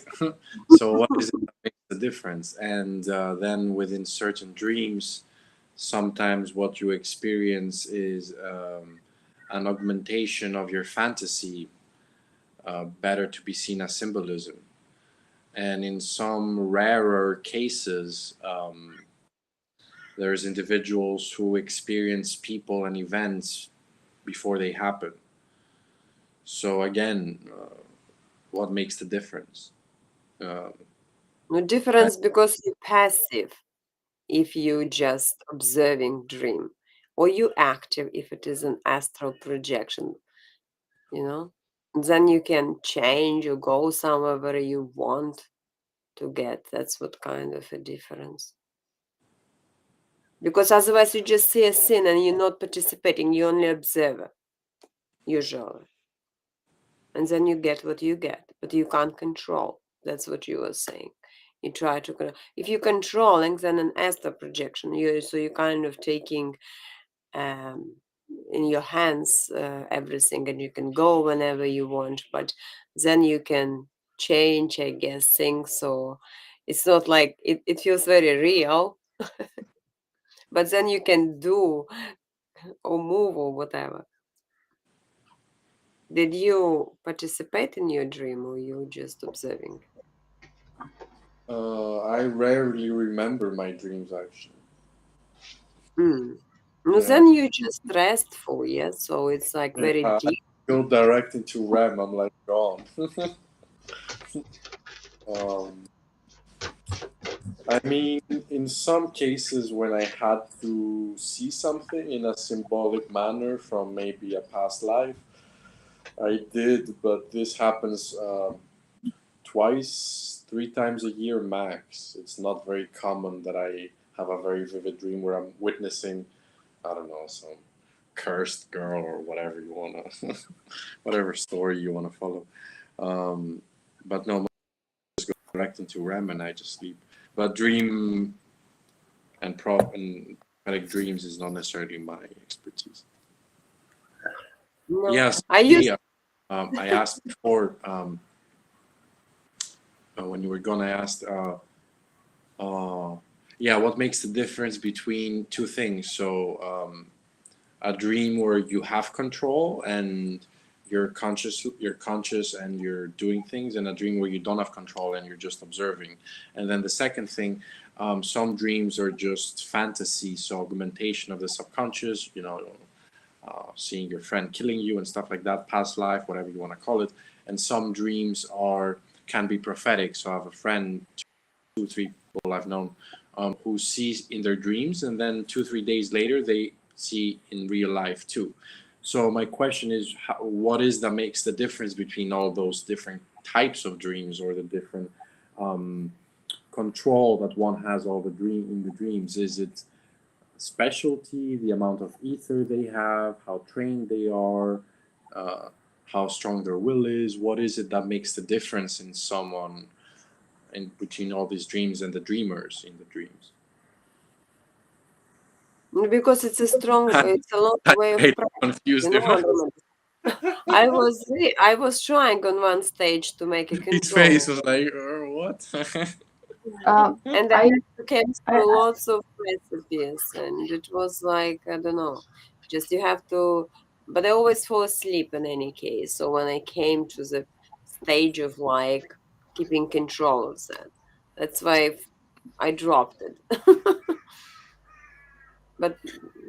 So what is it that makes the difference? And then within certain dreams, sometimes what you experience is an augmentation of your fantasy, better to be seen as symbolism. And in some rarer cases, there's individuals who experience people and events before they happen. So again, what makes the difference? Uh, No difference because you're passive if you just observing dream, or you active if it is an astral projection, you know. Then you can change or go somewhere where you want to get. That's what kind of a difference. Because otherwise you just see a scene and you're not participating, you only observer, usually. And then you get what you get, but you can't control. That's what you were saying. You try to if you're controlling, then an astral projection. You're kind of taking um, in your hands everything, and you can go whenever you want. But then you can change, I guess, things. So it's not like it feels very real. But then you can do or move or whatever. Did you participate in your dream or you just observing? I rarely remember my dreams actually. Mm. No, Yeah, then you just restful, yes. So it's like yeah. very I deep. go direct into REM. I'm like gone. um, I mean, in some cases, when I had to see something in a symbolic manner from maybe a past life, I did. But this happens twice, three times a year max. It's not very common that I have a very vivid dream where I'm witnessing, I don't know, some cursed girl or whatever you wanna, whatever story you wanna follow. Um, but no, direct into REM and I just sleep. But dream and prophetic dreams is not necessarily my expertise. No, Yes, I used yeah. I asked before when you were gonna ask. Uh, yeah, what makes the difference between two things? So a dream where you have control and you're conscious and you're doing things, and a dream where you don't have control and you're just observing. And then the second thing, some dreams are just fantasy, so augmentation of the subconscious. Seeing your friend killing you and stuff like that, past life, whatever you want to call it. And some dreams are can be prophetic. So I have a friend, two, three people I've known, who sees in their dreams, and then 2, 3 days later they see in real life too. So my question is, what is that makes the difference between all those different types of dreams, or the different um, control that one has all the dream in the dreams? Is it specialty, the amount of ether they have, how trained they are, uh, how strong their will is? What is it that makes the difference in someone in between all these dreams and the dreamers in the dreams? because it's a long way of I practice, confused him. Andromedas. I was trying on one stage to make a His face control, was like, what? and then I I came I through lots of recipes, and it was like I don't know, just you have to. But I always fall asleep in any case. So when I came to the stage of like keeping control of that, that's why I dropped it. but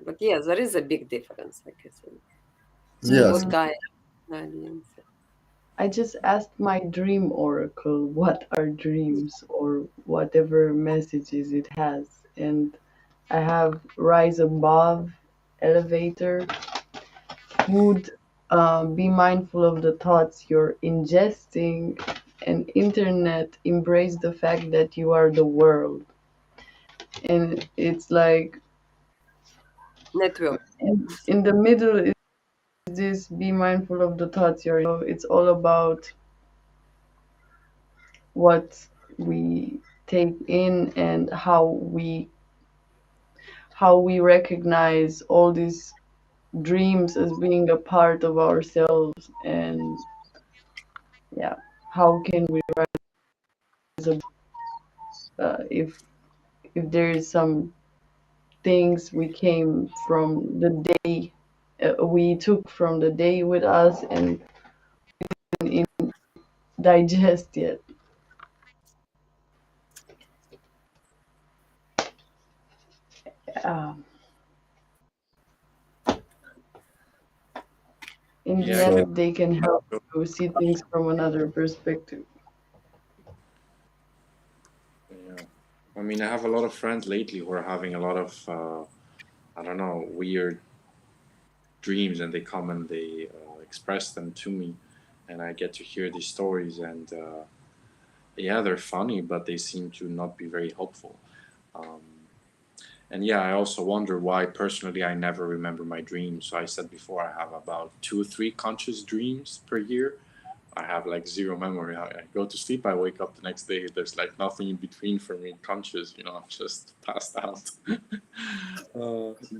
but yes, there is a big difference, like I said. So Yes. what mm, guy audience? I just asked my dream oracle what are dreams or whatever messages it has, and I have rise above, elevator, food, be mindful of the thoughts you're ingesting, and internet, embrace the fact that you are the world. And it's like Network. in the middle is this be mindful of the thoughts you're, it's all about what we take in and how we recognize all these dreams as being a part of ourselves, and yeah, how can we rise above, if there is some things we came from the day, we took from the day with us and in digest yet. uh, in the Yeah, I can. So end they can help you see things from another perspective. Yeah. I mean, I have a lot of friends lately who are having a lot of, I don't know, weird dreams, and they come and they express them to me, and I get to hear these stories, and yeah, they're funny, but they seem to not be very helpful. Um, and yeah, I also wonder why personally I never remember my dreams. So I said before I have about 2 or 3 conscious dreams per year. I have like zero memory. I go to sleep, I wake up the next day. There's like nothing in between for me conscious. I'm just passed out,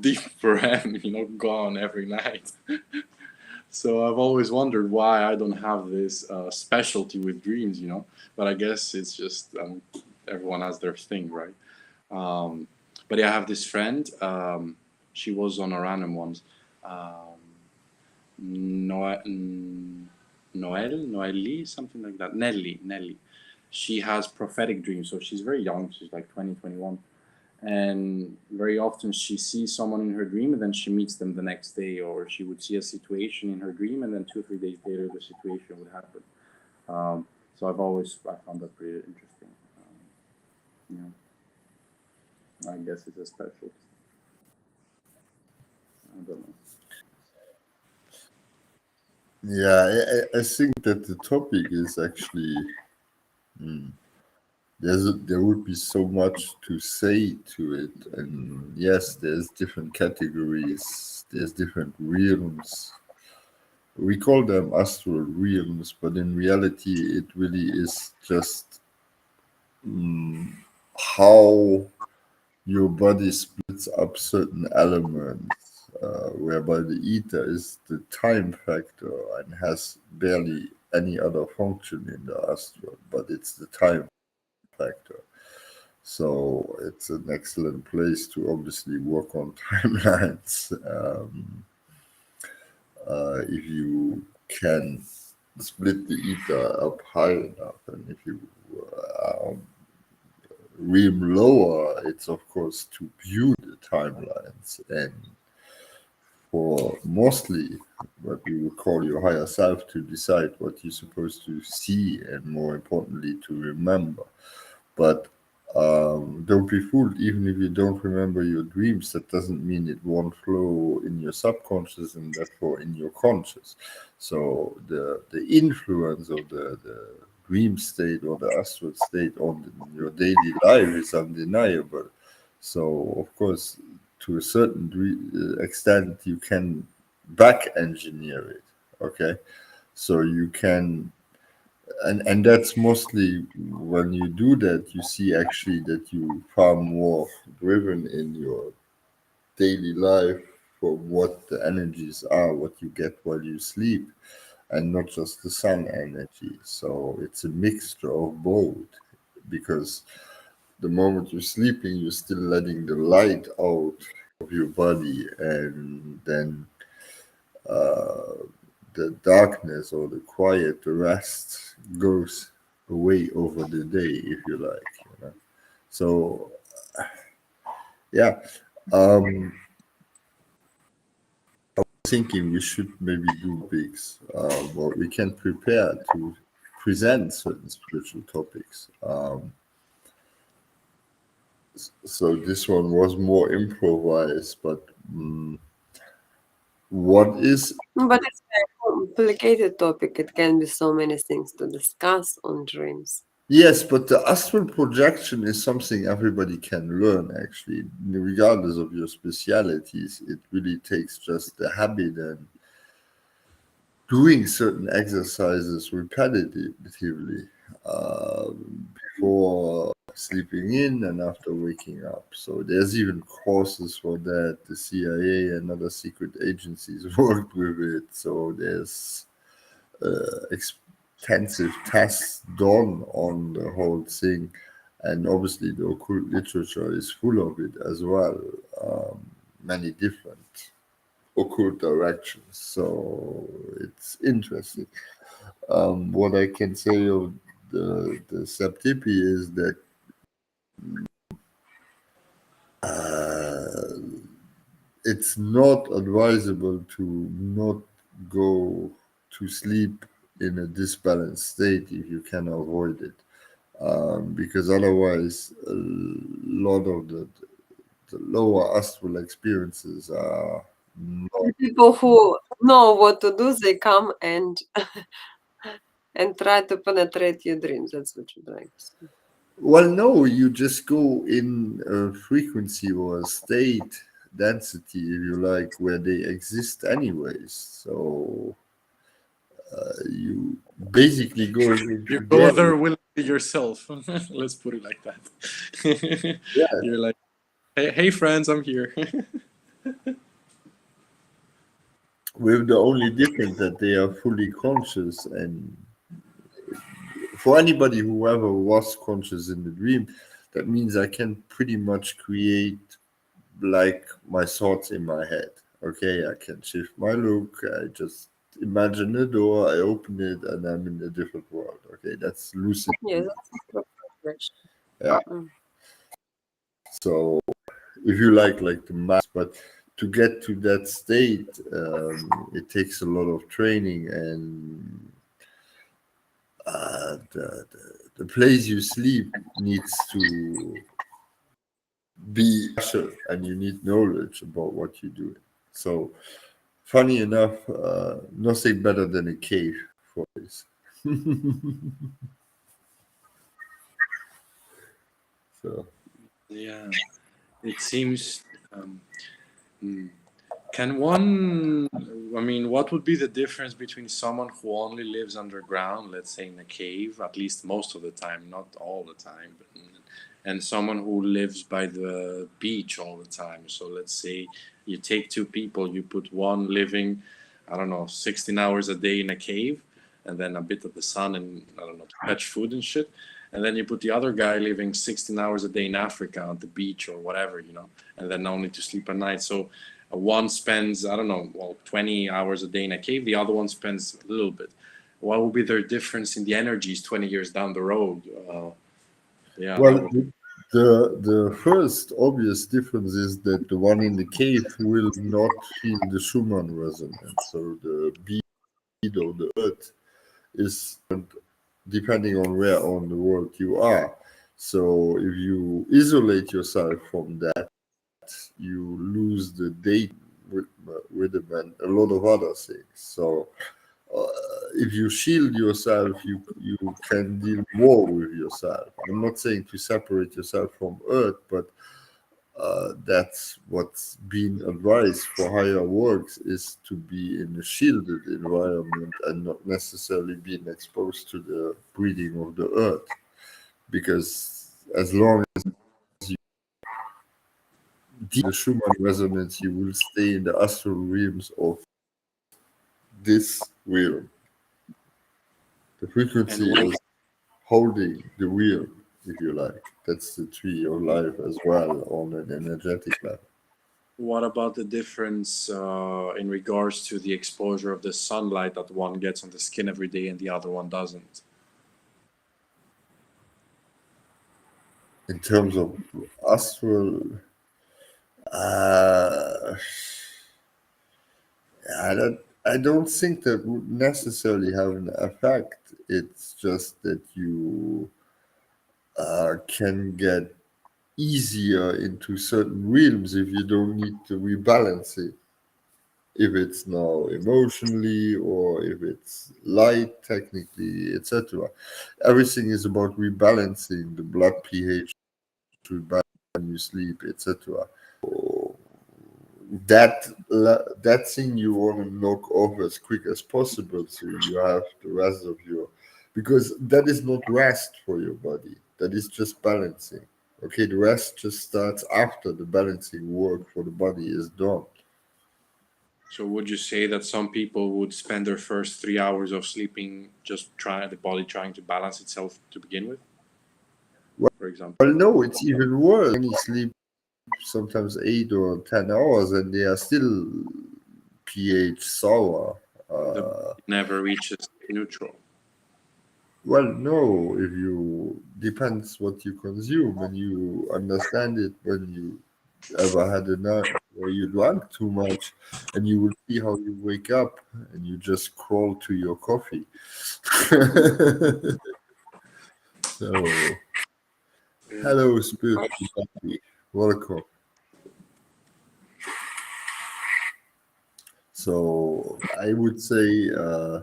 deep for REM. Gone every night. So I've always wondered why I don't have this specialty with dreams. But I guess it's just everyone has their thing, right? Um, but yeah, I have this friend. She was on a random ones. Um, Noel, Noeli, something like that. Nelly. She has prophetic dreams, so she's very young. She's like 20, 21. And very often she sees someone in her dream and then she meets them the next day, or she would see a situation in her dream and then 2 or 3 days later the situation would happen. So I found that pretty interesting. I guess it's a special. I don't know. yeah, I think that the topic is actually there would be so much to say to it, and yes, there's different categories, there's different realms. We call them astral realms, but in reality, it really is just how your body splits up certain elements, whereby the ether is the time factor and has barely any other function in the astral, but it's the time factor. So it's an excellent place to obviously work on timelines. If you can split the ether up high enough, and if you ream lower, it's of course to view the timelines and for mostly what we would call your higher self to decide what you're supposed to see and more importantly to remember. But don't be fooled. Even if you don't remember your dreams, that doesn't mean it won't flow in your subconscious and therefore in your conscious. So the influence of the dream state or the astral state on your daily life is undeniable. So of course, to a certain extent, you can back engineer it. Okay, so you can and that's mostly when you do that you see actually that you far more driven in your daily life for what the energies are, what you get while you sleep, and not just the sun energy. So it's a mixture of both, because the moment you're sleeping you're still letting the light out of your body, and then the darkness or the quiet, the rest goes away over the day, if you like. So yeah, um, thinking we should maybe do topics, or we can prepare to present certain spiritual topics. So this one was more improvised, but what is But it's a complicated topic. It can be so many things to discuss on dreams. yes, but the astral projection is something everybody can learn actually, regardless of your specialities. It really takes just the habit and doing certain exercises repetitively before sleeping in and after waking up. So there's even courses for that. The CIA and other secret agencies worked with it. So there's extensive tests done on the whole thing. And obviously, the occult literature is full of it as well. Many different occult directions. So it's interesting. What I can say of the Septipi is that it's not advisable to not go to sleep in a disbalanced state if you can avoid it, because otherwise a lot of the lower astral experiences are not. People who know what to do, they come and try to penetrate your dreams. That's what you'd like to say. Well, no, you just go in a frequency or a state density, if you like, where they exist anyways. So you basically go You into go there. there willingly yourself. Let's put it like that. Yeah. You're like, hey friends, I'm here. With the only difference that they are fully conscious, and for anybody who ever was conscious in the dream, that means I can pretty much create like my thoughts in my head. Okay, I can shift my look. I just imagine a door, I open it, and I'm in a different world. Okay, that's lucid. Yes, that's projection. Yeah. Mm. So if you like the math, but to get to that state, it takes a lot of training, and the place you sleep needs to be special, and you need knowledge about what you're doing. So funny enough, nothing better than a cave for this. So Yeah, it seems. Hmm. Can one, I mean, what would be the difference between someone who only lives underground, let's say in a cave, at least most of the time, not all the time, but, and someone who lives by the beach all the time? So let's say you take two people, you put one living, I don't know, 16 hours a day in a cave, and then a bit of the sun and, I don't know, to fetch food and shit. And then you put the other guy living 16 hours a day in Africa on the beach or whatever, and then only to sleep at night. So one spends, I don't know, well, 20 hours a day in a cave, the other one spends a little bit. What will be their difference in the energies 20 years down the road? Yeah, that well, would be. the first obvious difference is that the one in the cave will not feel the Schumann resonance. So the beat of the earth is depending on where on the world you are. So if you isolate yourself from that, you lose the date rhythm and a lot of other things. So uh, if you shield yourself, you can deal more with yourself. I'm not saying to separate yourself from Earth, but that's what's been advised for higher works is to be in a shielded environment and not necessarily being exposed to the breathing of the Earth, because as long as the Schumann resonance, you will stay in the astral realms of this wheel. The And frequency what, is holding the wheel, if you like. That's the tree of life as well on an energetic level. what about the difference in regards to the exposure of the sunlight that one gets on the skin every day and the other one doesn't? In terms of astral, uh, I don't think that would necessarily have an effect. It's just that you can get easier into certain realms if you don't need to rebalance it. If it's now emotionally or if it's light technically, etc. Everything is about rebalancing the blood pH, rebalancing when you sleep, etc. That thing you want to knock off as quick as possible so you have the rest of your, because that is not rest for your body, that is just balancing. Okay, the rest just starts after the balancing work for the body is done. So would you say that some people would spend their first 3 hours of sleeping just trying the body trying to balance itself to begin with, for example? Well, no, it's even worse. Many sleep sometimes 8 or 10 hours and they are still pH sour. The uh, body never reaches neutral. Well, no, if you depends what you consume and you understand it when you ever had a night where you drank too much and you will see how you wake up and you just crawl to your coffee. So, Yeah. hello, spiritual body. Welcome. So, I would say uh,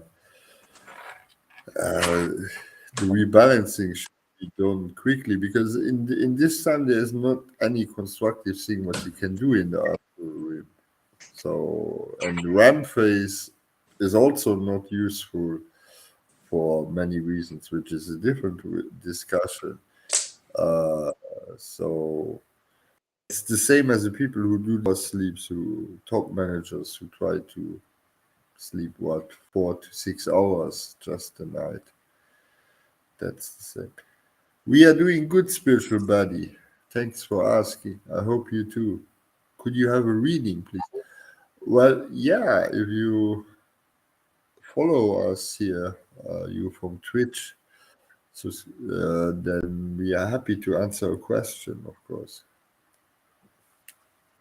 the rebalancing should be done quickly because in this time there is not any constructive thing what you can do in the astral realm. So and the RAM phase is also not useful for many reasons, which is a different discussion. Uh, so it's the same as the people who do not sleep, who top managers who try to sleep 4 to 6 hours just a night. That's the same. We are doing good, spiritual body. Thanks for asking. I hope you too. Could you have a reading, please? Well, yeah, if you follow us here, you from Twitch, so then we are happy to answer a question, of course.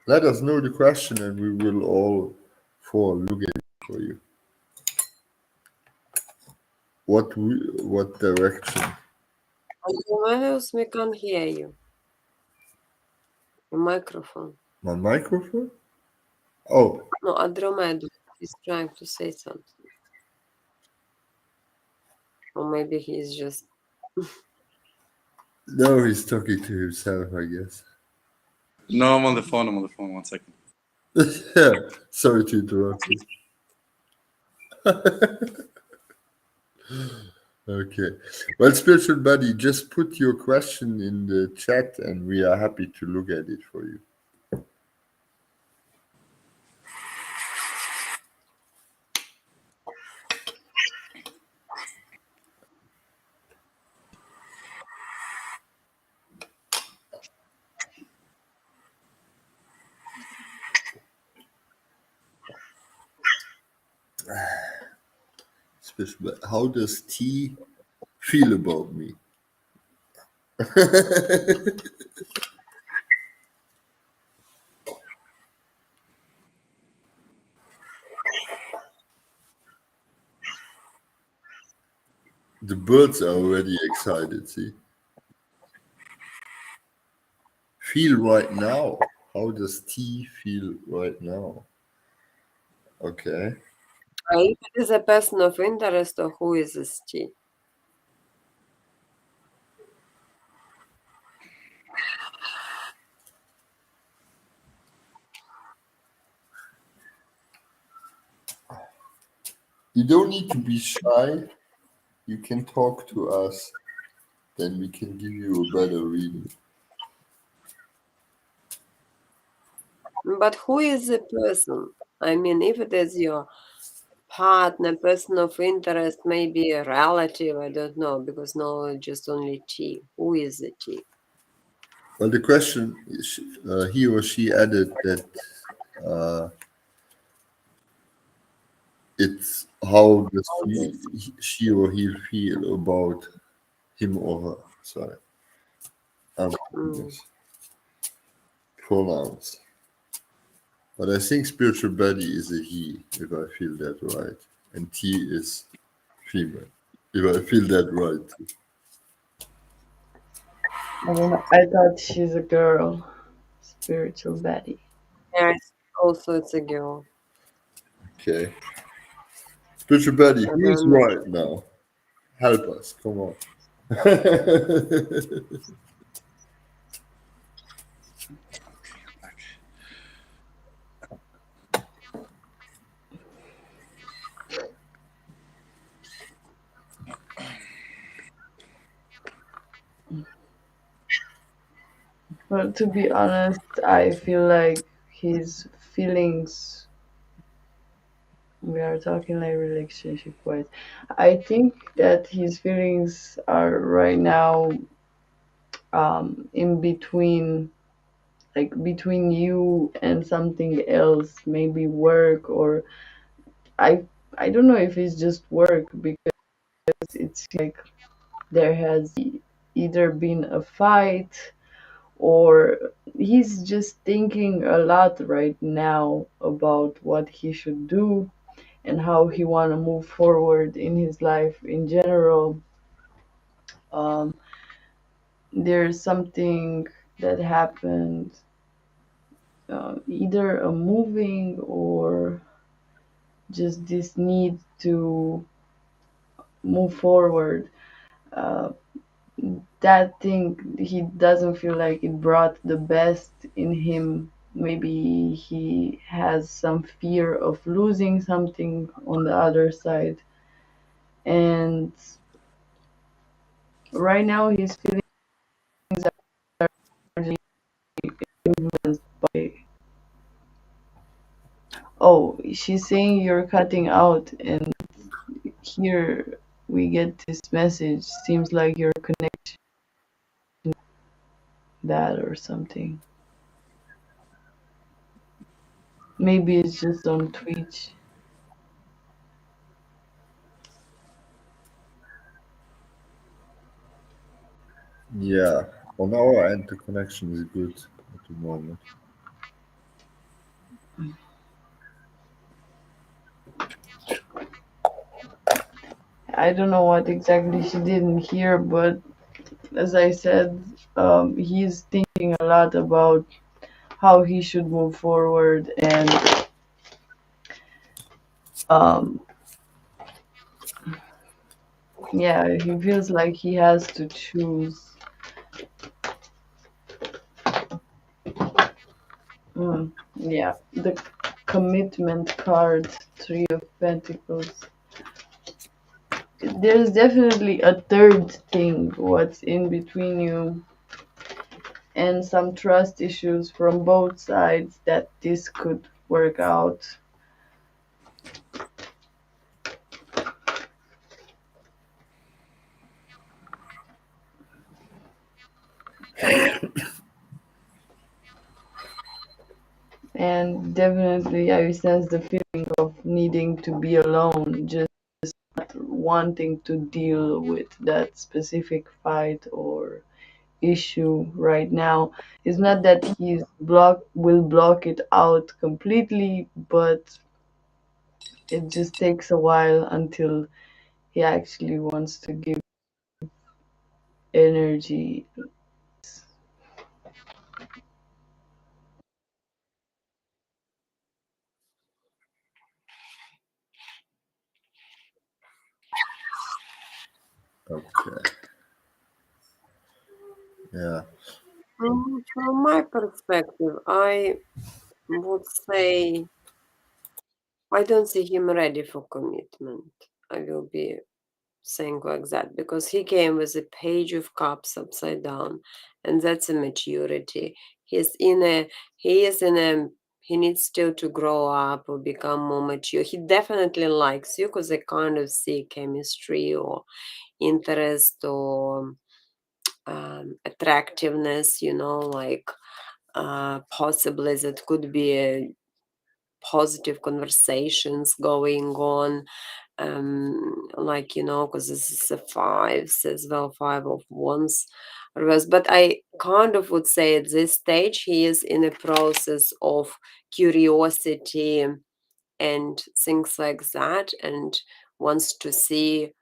Let us know the question and we will all four look at it for you. What direction? Andromeus, we can't hear you. Your microphone. My microphone? Oh, No, Andromeda is trying to say something. Or maybe he's just. no, he's talking to himself, I guess. No, I'm on the phone. I'm on the phone. 1 second. Yeah, sorry to interrupt you. Okay. Well, spiritual buddy, just put your question in the chat and we are happy to look at it for you. Spiritual buddy, how does T feel about me? The birds are already excited, see? Feel right now. How does T feel right now? Okay. If it is a person of interest, or who is this T? You don't need to be shy. You can talk to us, then we can give you a better reading. But who is the person? I mean, if it is your partner, person of interest, maybe a relative, I don't know, because no, just only T. Who is the T? Well, the question is, he or she added that it's how does she or he feel about him or her. Sorry. Pronouns. But I think spiritual body is a he, if I feel that right. And T is female, if I feel that right. I don't know. I thought she's a girl. Spiritual Betty. Yes, also it's a girl. Okay. Spiritual Betty, I who's don't know. right now? Help us. Come on. Well, to be honest, I feel like his feelings. We are talking like relationship wise. I think that his feelings are right now in between, like between you and something else, maybe work or I I don't know if it's just work because it's like there has either been a fight or he's just thinking a lot right now about what he should do and how he want to move forward in his life in general. um, there's something that happened, either a moving or just this need to move forward. uh, that thing, he doesn't feel like it brought the best in him. Maybe he has some fear of losing something on the other side, and right now his feelings are really influenced by. Oh, she's saying you're cutting out, and here we get this message. Seems like your connection that or something. Maybe it's just on Twitch. Yeah. On our end, the connection is good at the moment. I don't know what exactly she didn't hear, but as I said, he's thinking a lot about how he should move forward, and um, yeah, he feels like he has to choose. Yeah, the commitment card, Three of Pentacles. There's definitely a third thing, what's in between you, and some trust issues from both sides that this could work out. And definitely, I sense the feeling of needing to be alone, just not wanting to deal with that specific fight or issue right now. It's not that he's will block it out completely, but it just takes a while until he actually wants to give energy. Okay. Yeah. From my perspective, I would say I don't see him ready for commitment. I will be saying like that because he came with a page of cups upside down, and that's a maturity. He's in a he is in a he needs still to grow up or become more mature. He definitely likes you because I kind of see chemistry or interest or attractiveness, like possibly that could be a positive conversations going on, like because this is a five says well, five of wands reverse. But I kind of would say at this stage he is in a process of curiosity and things like that, and wants to see,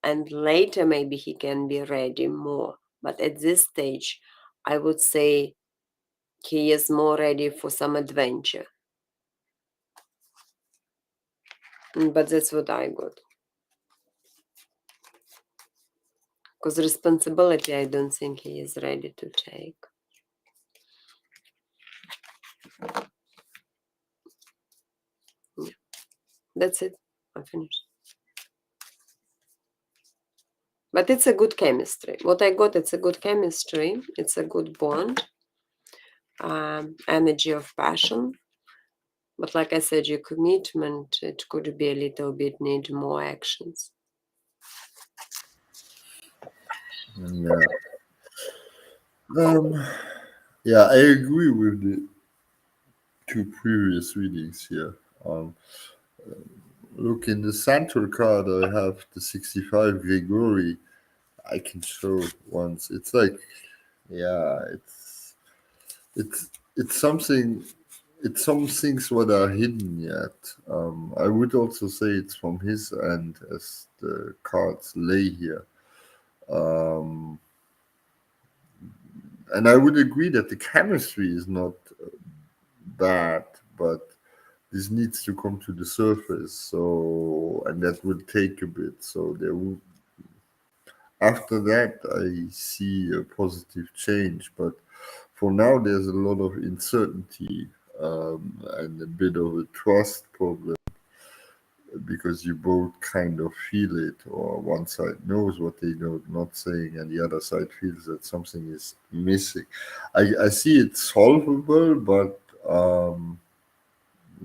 and later maybe he can be ready more. But at this stage, I would say he is more ready for some adventure. But that's what I got. Because responsibility, I don't think he is ready to take. Yeah. That's it. I'm finished. But it's a good chemistry. What I got, it's a good chemistry. It's a good bond. Energy of passion. But like I said, your commitment, it could be a little bit need more actions. Yeah. Yeah, I agree with the two previous readings here. Look, in the central card, I have the 65 Grigori. I can show once. It's like, yeah, it's something. It's some things what are hidden yet. I would also say it's from his end as the cards lay here. Um, and I would agree that the chemistry is not bad, but this needs to come to the surface. So, and that will take a bit. So there will. After that, I see a positive change, but for now, there's a lot of uncertainty and a bit of a trust problem because you both kind of feel it, or one side knows what they know not saying, and the other side feels that something is missing. I see it solvable, but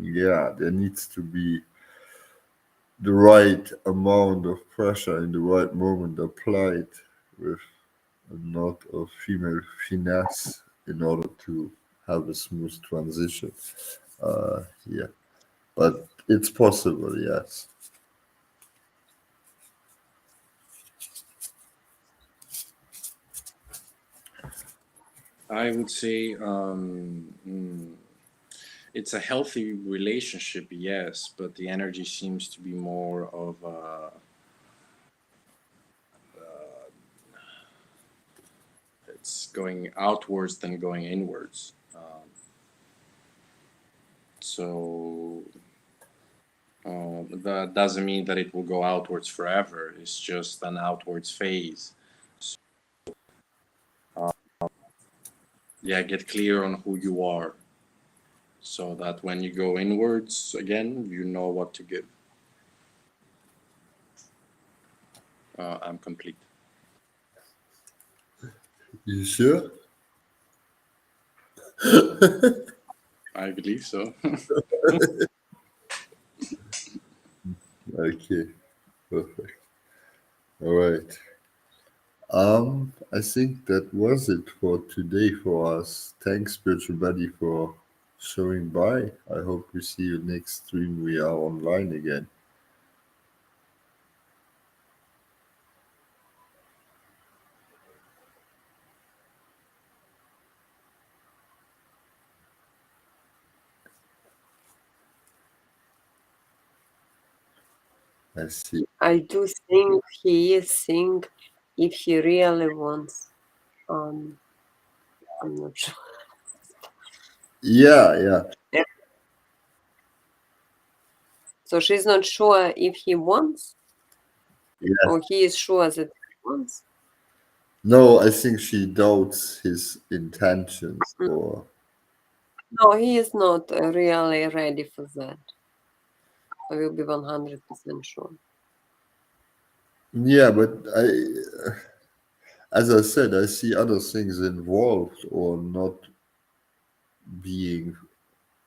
yeah, there needs to be the right amount of pressure in the right moment applied with a lot of female finesse in order to have a smooth transition. Yeah, but it's possible, yes. I would say it's a healthy relationship, yes, but the energy seems to be more of it's going outwards than going inwards. So that doesn't mean that it will go outwards forever. It's just an outwards phase. Yeah, get clear on who you are so that when you go inwards again, you know what to give. I'm complete. You sure? I believe so. Okay, perfect. All right. I think that was it for today for us. Thanks, spiritual buddy, for showing by. I hope we see you next stream. We are online again. I see. I do think he is seeing if he really wants. I'm not sure. Yeah. Yeah. So she's not sure if he wants, Yeah. or he is sure that he wants. No, I think she doubts his intentions, Mm. or No, he is not really ready for that. I will be 100% sure. yeah, but as I said, I see other things involved or not being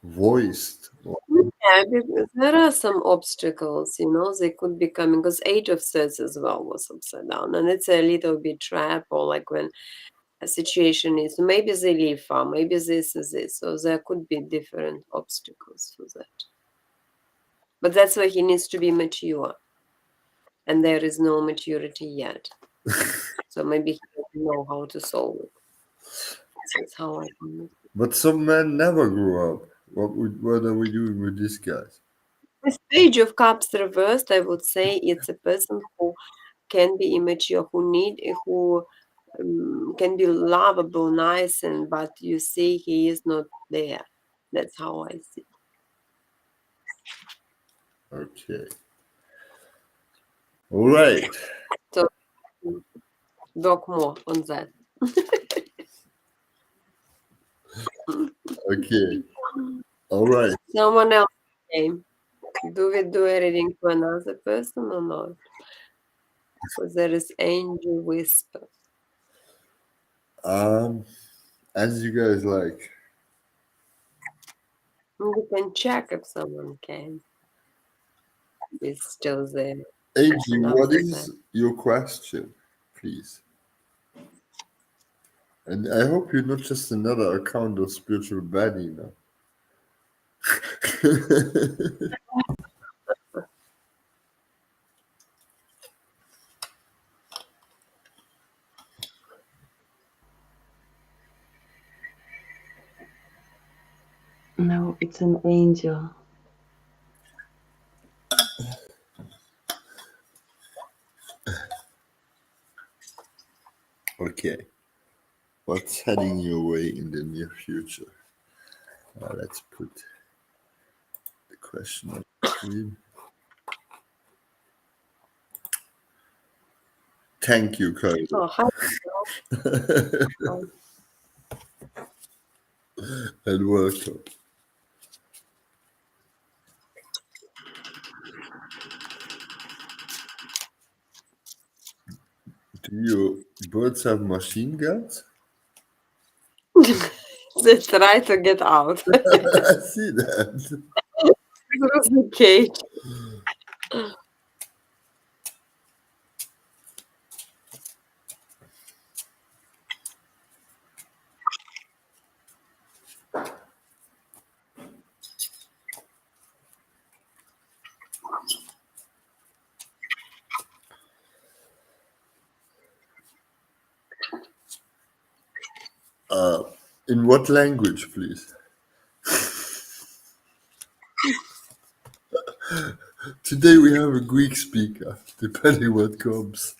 voiced. Yeah, because there are some obstacles, they could be coming, because Eight of Swords as well was upside down, and it's a little bit trap, or like when a situation is, maybe they leave far, maybe this is this, so there could be different obstacles for that. But that's why he needs to be mature, and there is no maturity yet. So maybe he doesn't know how to solve it. That's how I understand. But some men never grow up. What are we doing with these guys? The Page of Cups reversed, I would say it's a person who can be immature, who can be lovable, nice, and but you see he is not there. That's how I see. Okay. All right. So talk more on that. Okay. All right. Someone else came. Do we do a reading for another person or not? Because there is angel whisper. Um, as you guys like. We can check if someone can. Is still there. AG, And what after that. is your question, please? And I hope you're not just another account of spiritual baddie now. No, it's an angel. Okay. What's heading your way in the near future? Let's put the question on the screen. Thank you, Kyle. Oh, hi. And welcome. Do your birds have machine guns? They try to get out. I see that. Through the cage. In what language, please? Today we have a Greek speaker, depending what comes.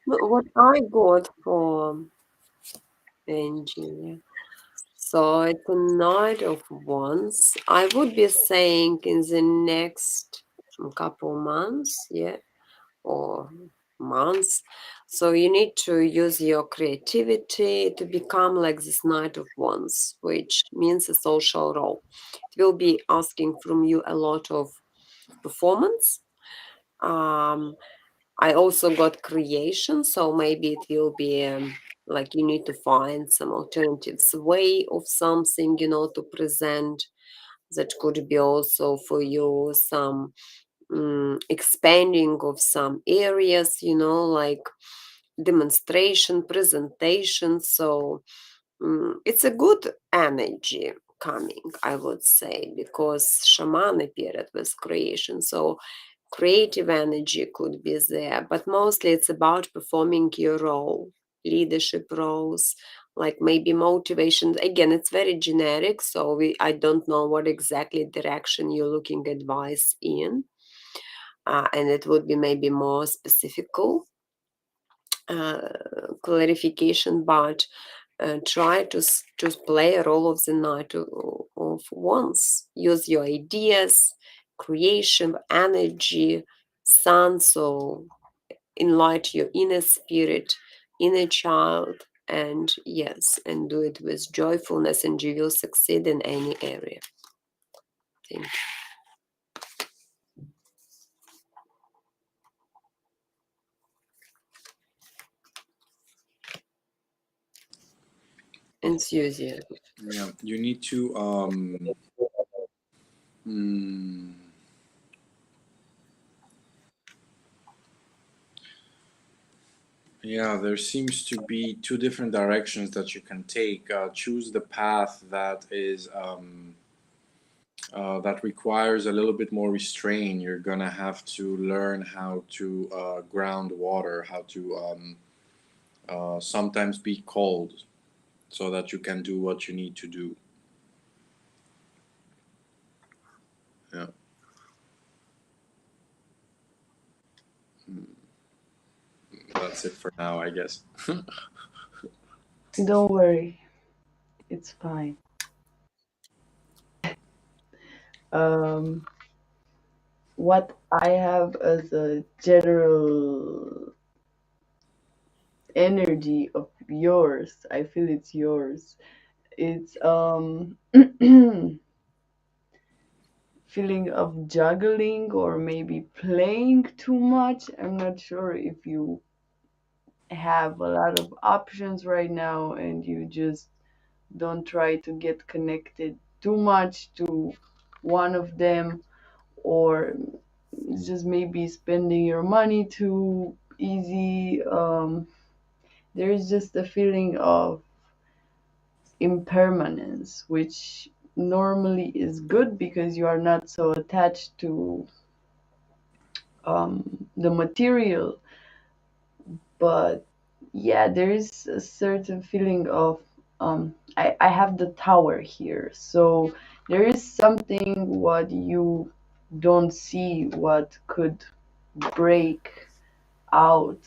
What I got for engineer. So it's a Knight of Wands. I would be saying in the next couple months, yeah, or months. So you need to use your creativity to become like this Knight of Wands, which means a social role. It will be asking from you a lot of performance. I also got creation, so maybe it will be like you need to find some alternatives way of something, to present. That could be also for you some expanding of some areas, like demonstration, presentation. So it's a good energy coming, I would say, because shaman appeared with creation. So creative energy could be there, but mostly it's about performing your role, leadership roles, like maybe motivation. Again, it's very generic, so I don't know what exactly direction you're looking advice in, and it would be maybe more specific clarification, but try to play a role of the Knight of Wands. Use your ideas, creation, energy, sun, so enlighten your inner spirit, inner child, and yes, and do it with joyfulness, and you will succeed in any area. Thank you. Enthusiasm. Yeah, you need to mm, yeah, there seems to be two different directions that you can take. Choose the path that is that requires a little bit more restraint. You're gonna have to learn how to ground water, how to Sometimes be cold so that you can do what you need to do. Yeah. That's it for now, I guess. Don't worry, it's fine. Um, what I have as a general energy of yours, I feel it's yours. It's feeling of juggling or maybe playing too much. I'm not sure if you have a lot of options right now and you just don't try to get connected too much to one of them, or just maybe spending your money too easy. There's just a feeling of impermanence, which normally is good because you are not so attached to the material. But yeah, there is a certain feeling of I have the tower here, so there is something what you don't see what could break out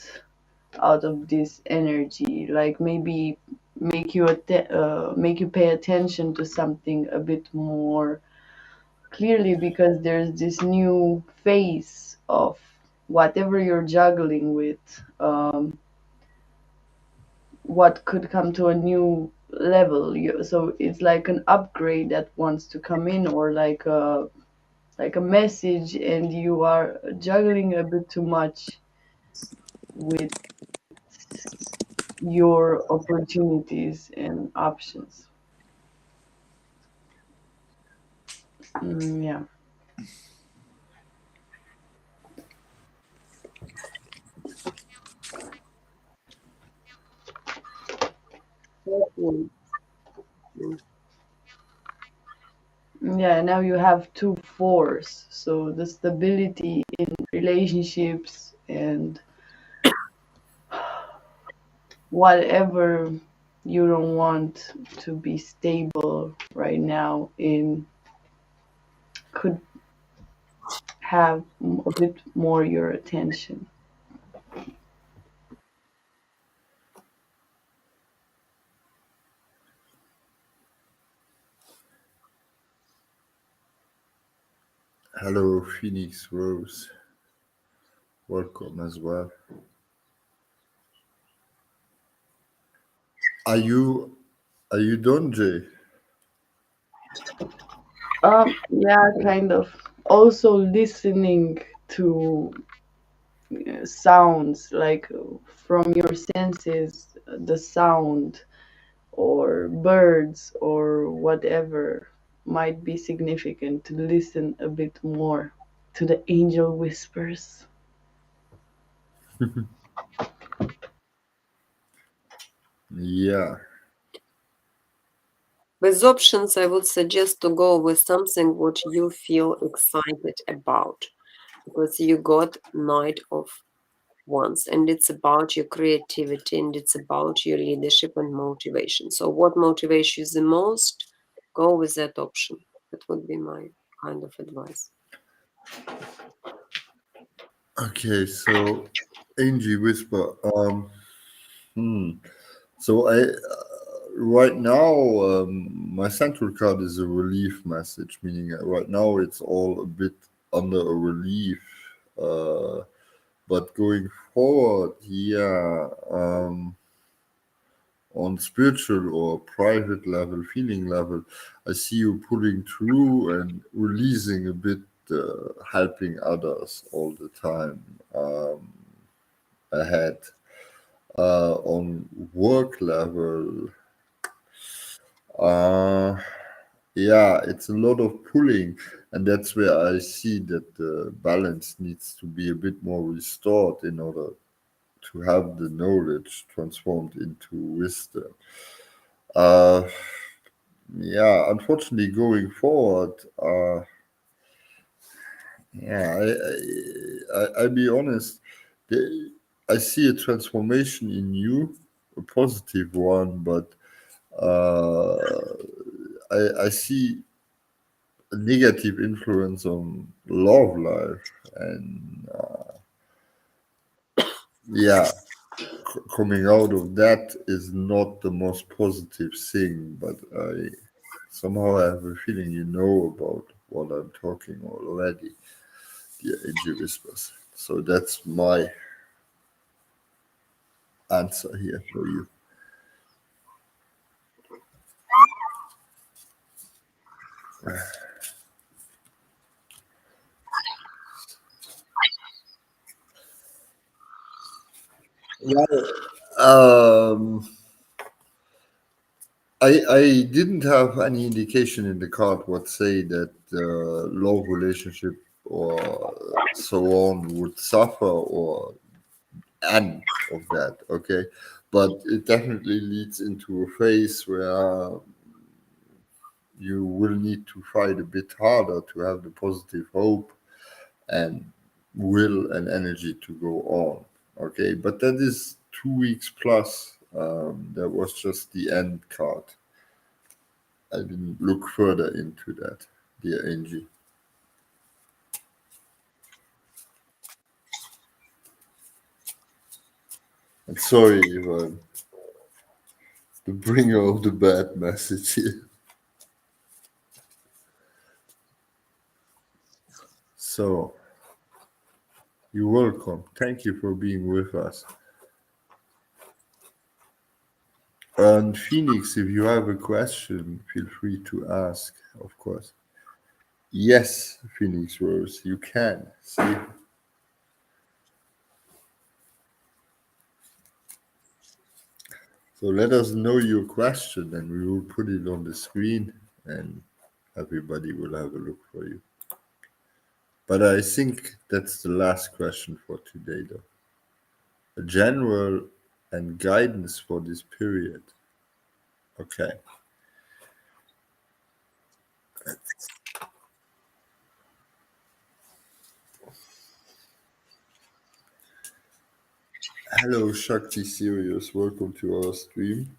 of this energy, like maybe make you pay attention to something a bit more clearly, because there's this new phase of whatever you're juggling with, what could come to a new level. So it's like an upgrade that wants to come in, or like a message, and you are juggling a bit too much with your opportunities and options. Yeah. Mm, mm. Yeah, now you have two fours, so the stability in relationships and whatever you don't want to be stable right now in could have a bit more your attention. Hello, Phoenix Rose. Welcome as well. Are you are you done, Jay? Yeah, kind of. Also listening to sounds, like from your senses, the sound or birds or whatever might be significant to listen a bit more to the angel whispers. Yeah. With options, I would suggest to go with something what you feel excited about, because you got Knight of Wands, and it's about your creativity and it's about your leadership and motivation. So, what motivates you the most? Go with that option. That would be my kind of advice. Okay, so Angie Whisper. Hmm. So I right now my central card is a relief message, meaning right now it's all a bit under a relief. Uh, but going forward, yeah, on spiritual or private level, feeling level, I see you pulling through and releasing a bit, helping others all the time ahead. On work level, uh, yeah, it's a lot of pulling, and that's where I see that the balance needs to be a bit more restored in order to have the knowledge transformed into wisdom. Uh, yeah, unfortunately, going forward, yeah, I be honest, I see a transformation in you, a positive one, but uh, I see a negative influence on love life, and yeah, coming out of that is not the most positive thing. But I somehow have a feeling you know about what I'm talking already, the angel whispers. So that's my answer here for you. Well, I didn't have any indication in the card what say that love relationship or so on would suffer or end of that. Okay, but it definitely leads into a phase where you will need to fight a bit harder to have the positive hope and will and energy to go on. Okay, but that is 2 weeks plus. That was just the end card. I didn't look further into that, dear Angie. And sorry if I'm the bringer of the bad message here. So, you're welcome. Thank you for being with us. And Phoenix, if you have a question, feel free to ask, of course. Yes, Phoenix Rose, you can. See? So let us know your question and we will put it on the screen and everybody will have a look for you. But I think that's the last question for today, though. A general and guidance for this period. Okay. Hello, Shakti Sirius. Welcome to our stream.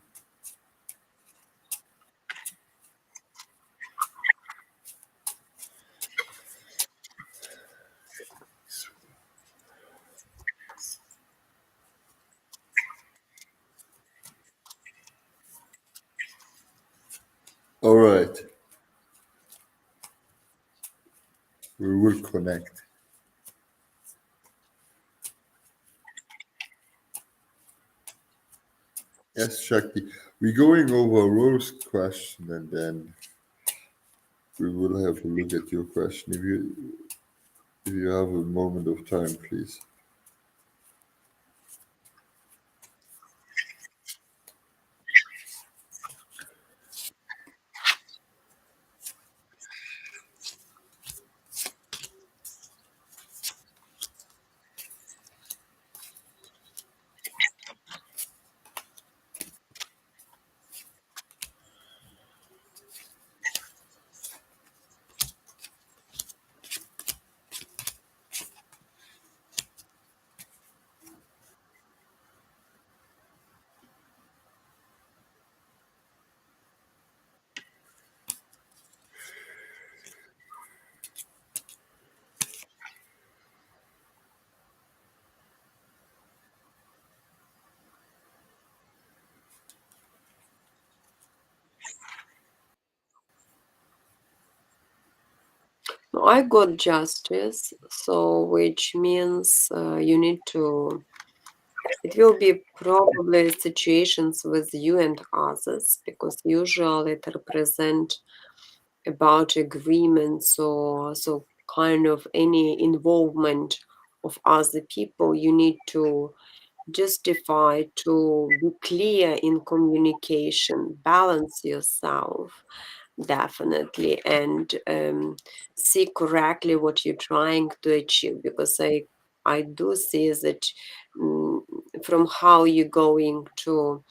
All right. We will connect. Yes, Shakti. We're going over Rose's question and then we will have a look at your question. If you have a moment of time, please. I got justice, so which means you need to. It will be probably situations with you and others because usually it represent about agreements or so kind of any involvement of other people. You need to justify, to be clear in communication, balance yourself definitely, and see correctly what you're trying to achieve. Because I do see that from how you're going to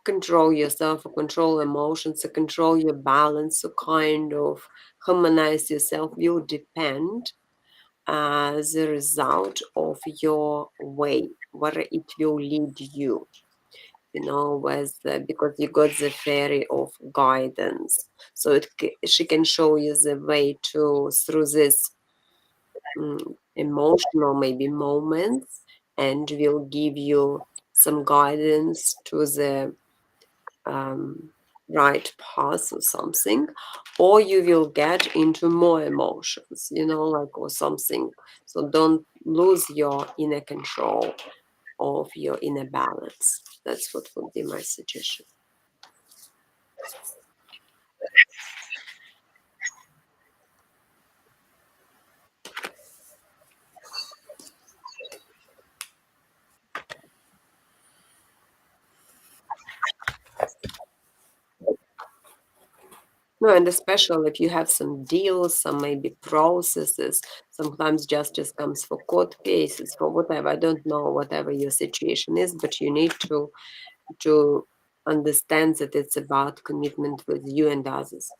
control yourself or control emotions or control your balance or kind of harmonize yourself will depend as a result of your way, where it will lead you. because you got the fairy of guidance, so she can show you the way through this emotional maybe moments, and will give you some guidance to the right path or something, or you will get into more emotions, or something. So don't lose your inner control of your inner balance. That's what would be my suggestion. No, and especially if you have some deals, some maybe processes, sometimes justice comes for court cases, for whatever. I don't know whatever your situation is, but you need to understand that it's about commitment with you and others.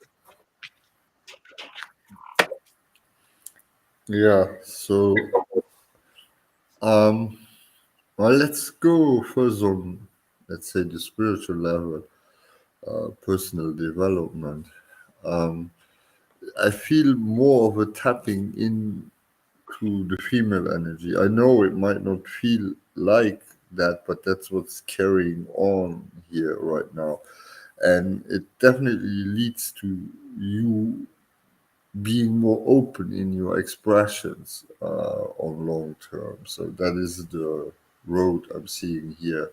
Yeah. So, um, well, let's go first on, let's say, the spiritual level, personal development. Um, I feel more of a tapping in to the female energy. I know it might not feel like that, but that's what's carrying on here right now. And it definitely leads to you being more open in your expressions on long term. So that is the road I'm seeing here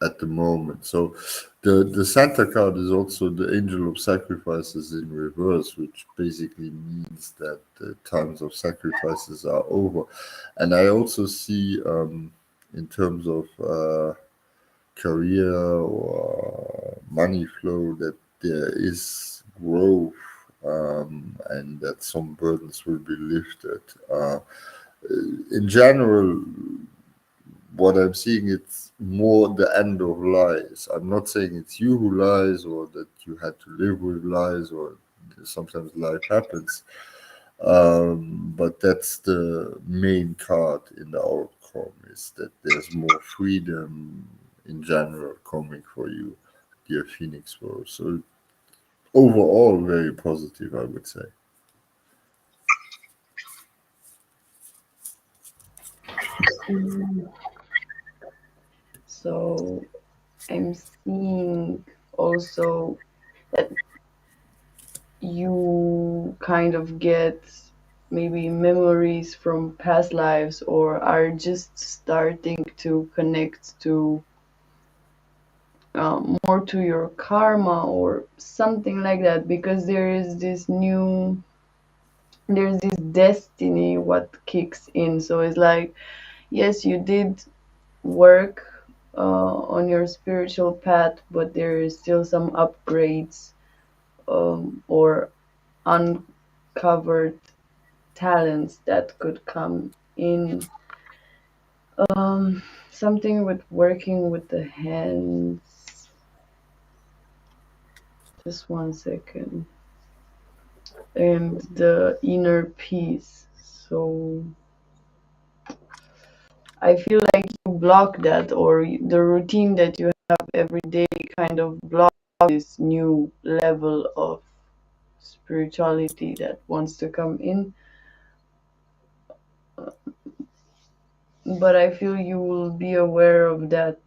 at the moment. So the Santa card is also the angel of sacrifices in reverse, which basically means that the times of sacrifices are over. And I also see in terms of career or money flow that there is growth and that some burdens will be lifted. In general, what I'm seeing, it's more the end of lies. I'm not saying it's you who lies or that you had to live with lies or sometimes life happens. But that's the main card in the outcome is that there's more freedom in general coming for you, dear Phoenix Rose. So overall, very positive, I would say. Mm, So I'm seeing also that you kind of get maybe memories from past lives or are just starting to connect to more to your karma or something like that, because there's this destiny what kicks in. So it's like, yes, you did work on your spiritual path, but there is still some upgrades or uncovered talents that could come in. Something with working with the hands. Just one second. And the inner peace. So I feel like you block that, or the routine that you have every day kind of block this new level of spirituality that wants to come in. But I feel you will be aware of that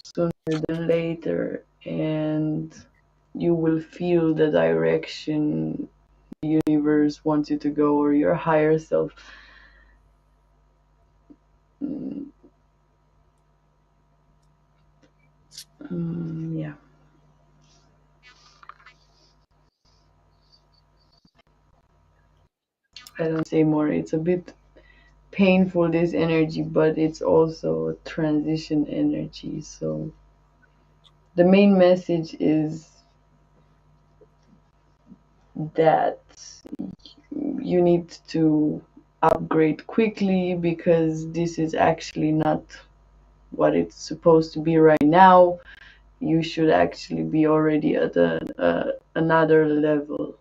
sooner than later, and you will feel the direction the universe wants you to go, or your higher self. Mm, yeah, I don't say more. It's a bit painful, this energy, but it's also a transition energy. So the main message is that you need to upgrade quickly, because this is actually not what it's supposed to be right now. You should actually be already at another level.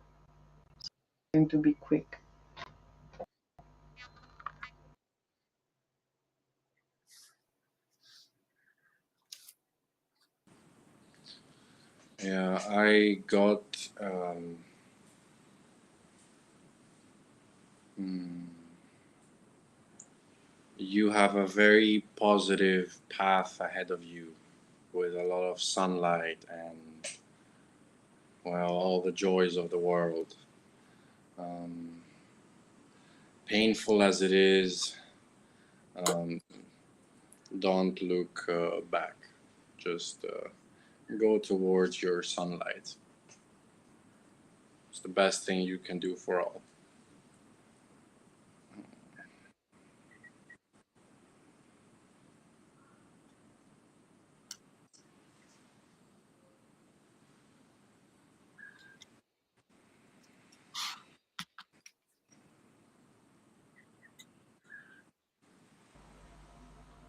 It's going to be quick. Yeah, I got. Hmm, you have a very positive path ahead of you with a lot of sunlight and, well, all the joys of the world. Um, Painful as it is, um, don't look back. Just go towards your sunlight. It's the best thing you can do for all.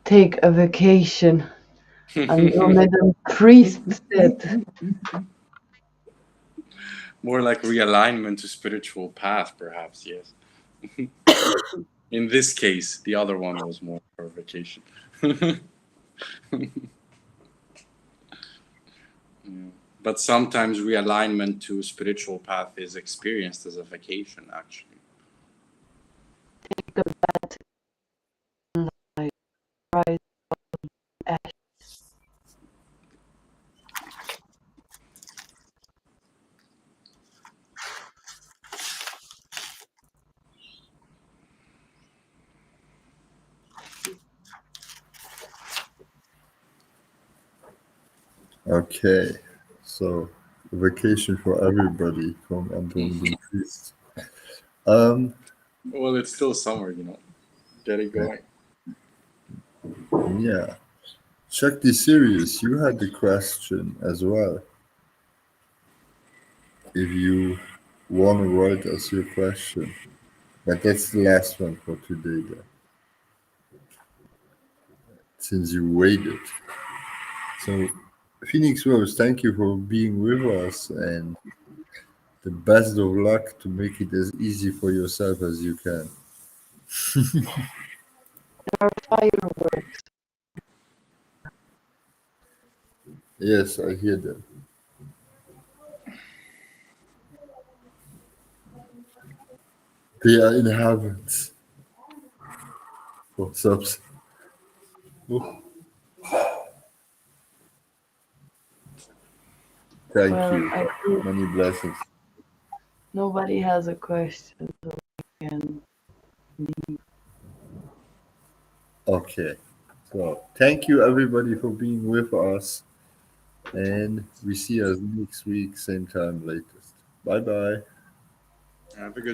Take a vacation. Andromedan priest said. More like realignment to spiritual path, perhaps, yes. In this case, the other one was more for a vacation. Yeah. But sometimes realignment to spiritual path is experienced as a vacation, actually. Take a bath in sunlight. Rise ash. Okay, so vacation for everybody from Andromedan Priest. Um, Well, it's still summer, you know. Get it going. yeah. Check the series. You had the question as well. If you want to write us your question, but that's the last one for today, then, since you waited. So, Phoenix Rose, thank you for being with us, and the best of luck to make it as easy for yourself as you can. There are fireworks. Yes, I hear them. They are inhabitants. What's up? Oh, thank Well, you. I think Many blessings. nobody has a question, so we can. Okay. So, thank you everybody for being with us, and we see us next week, same time latest. Bye bye. Have a good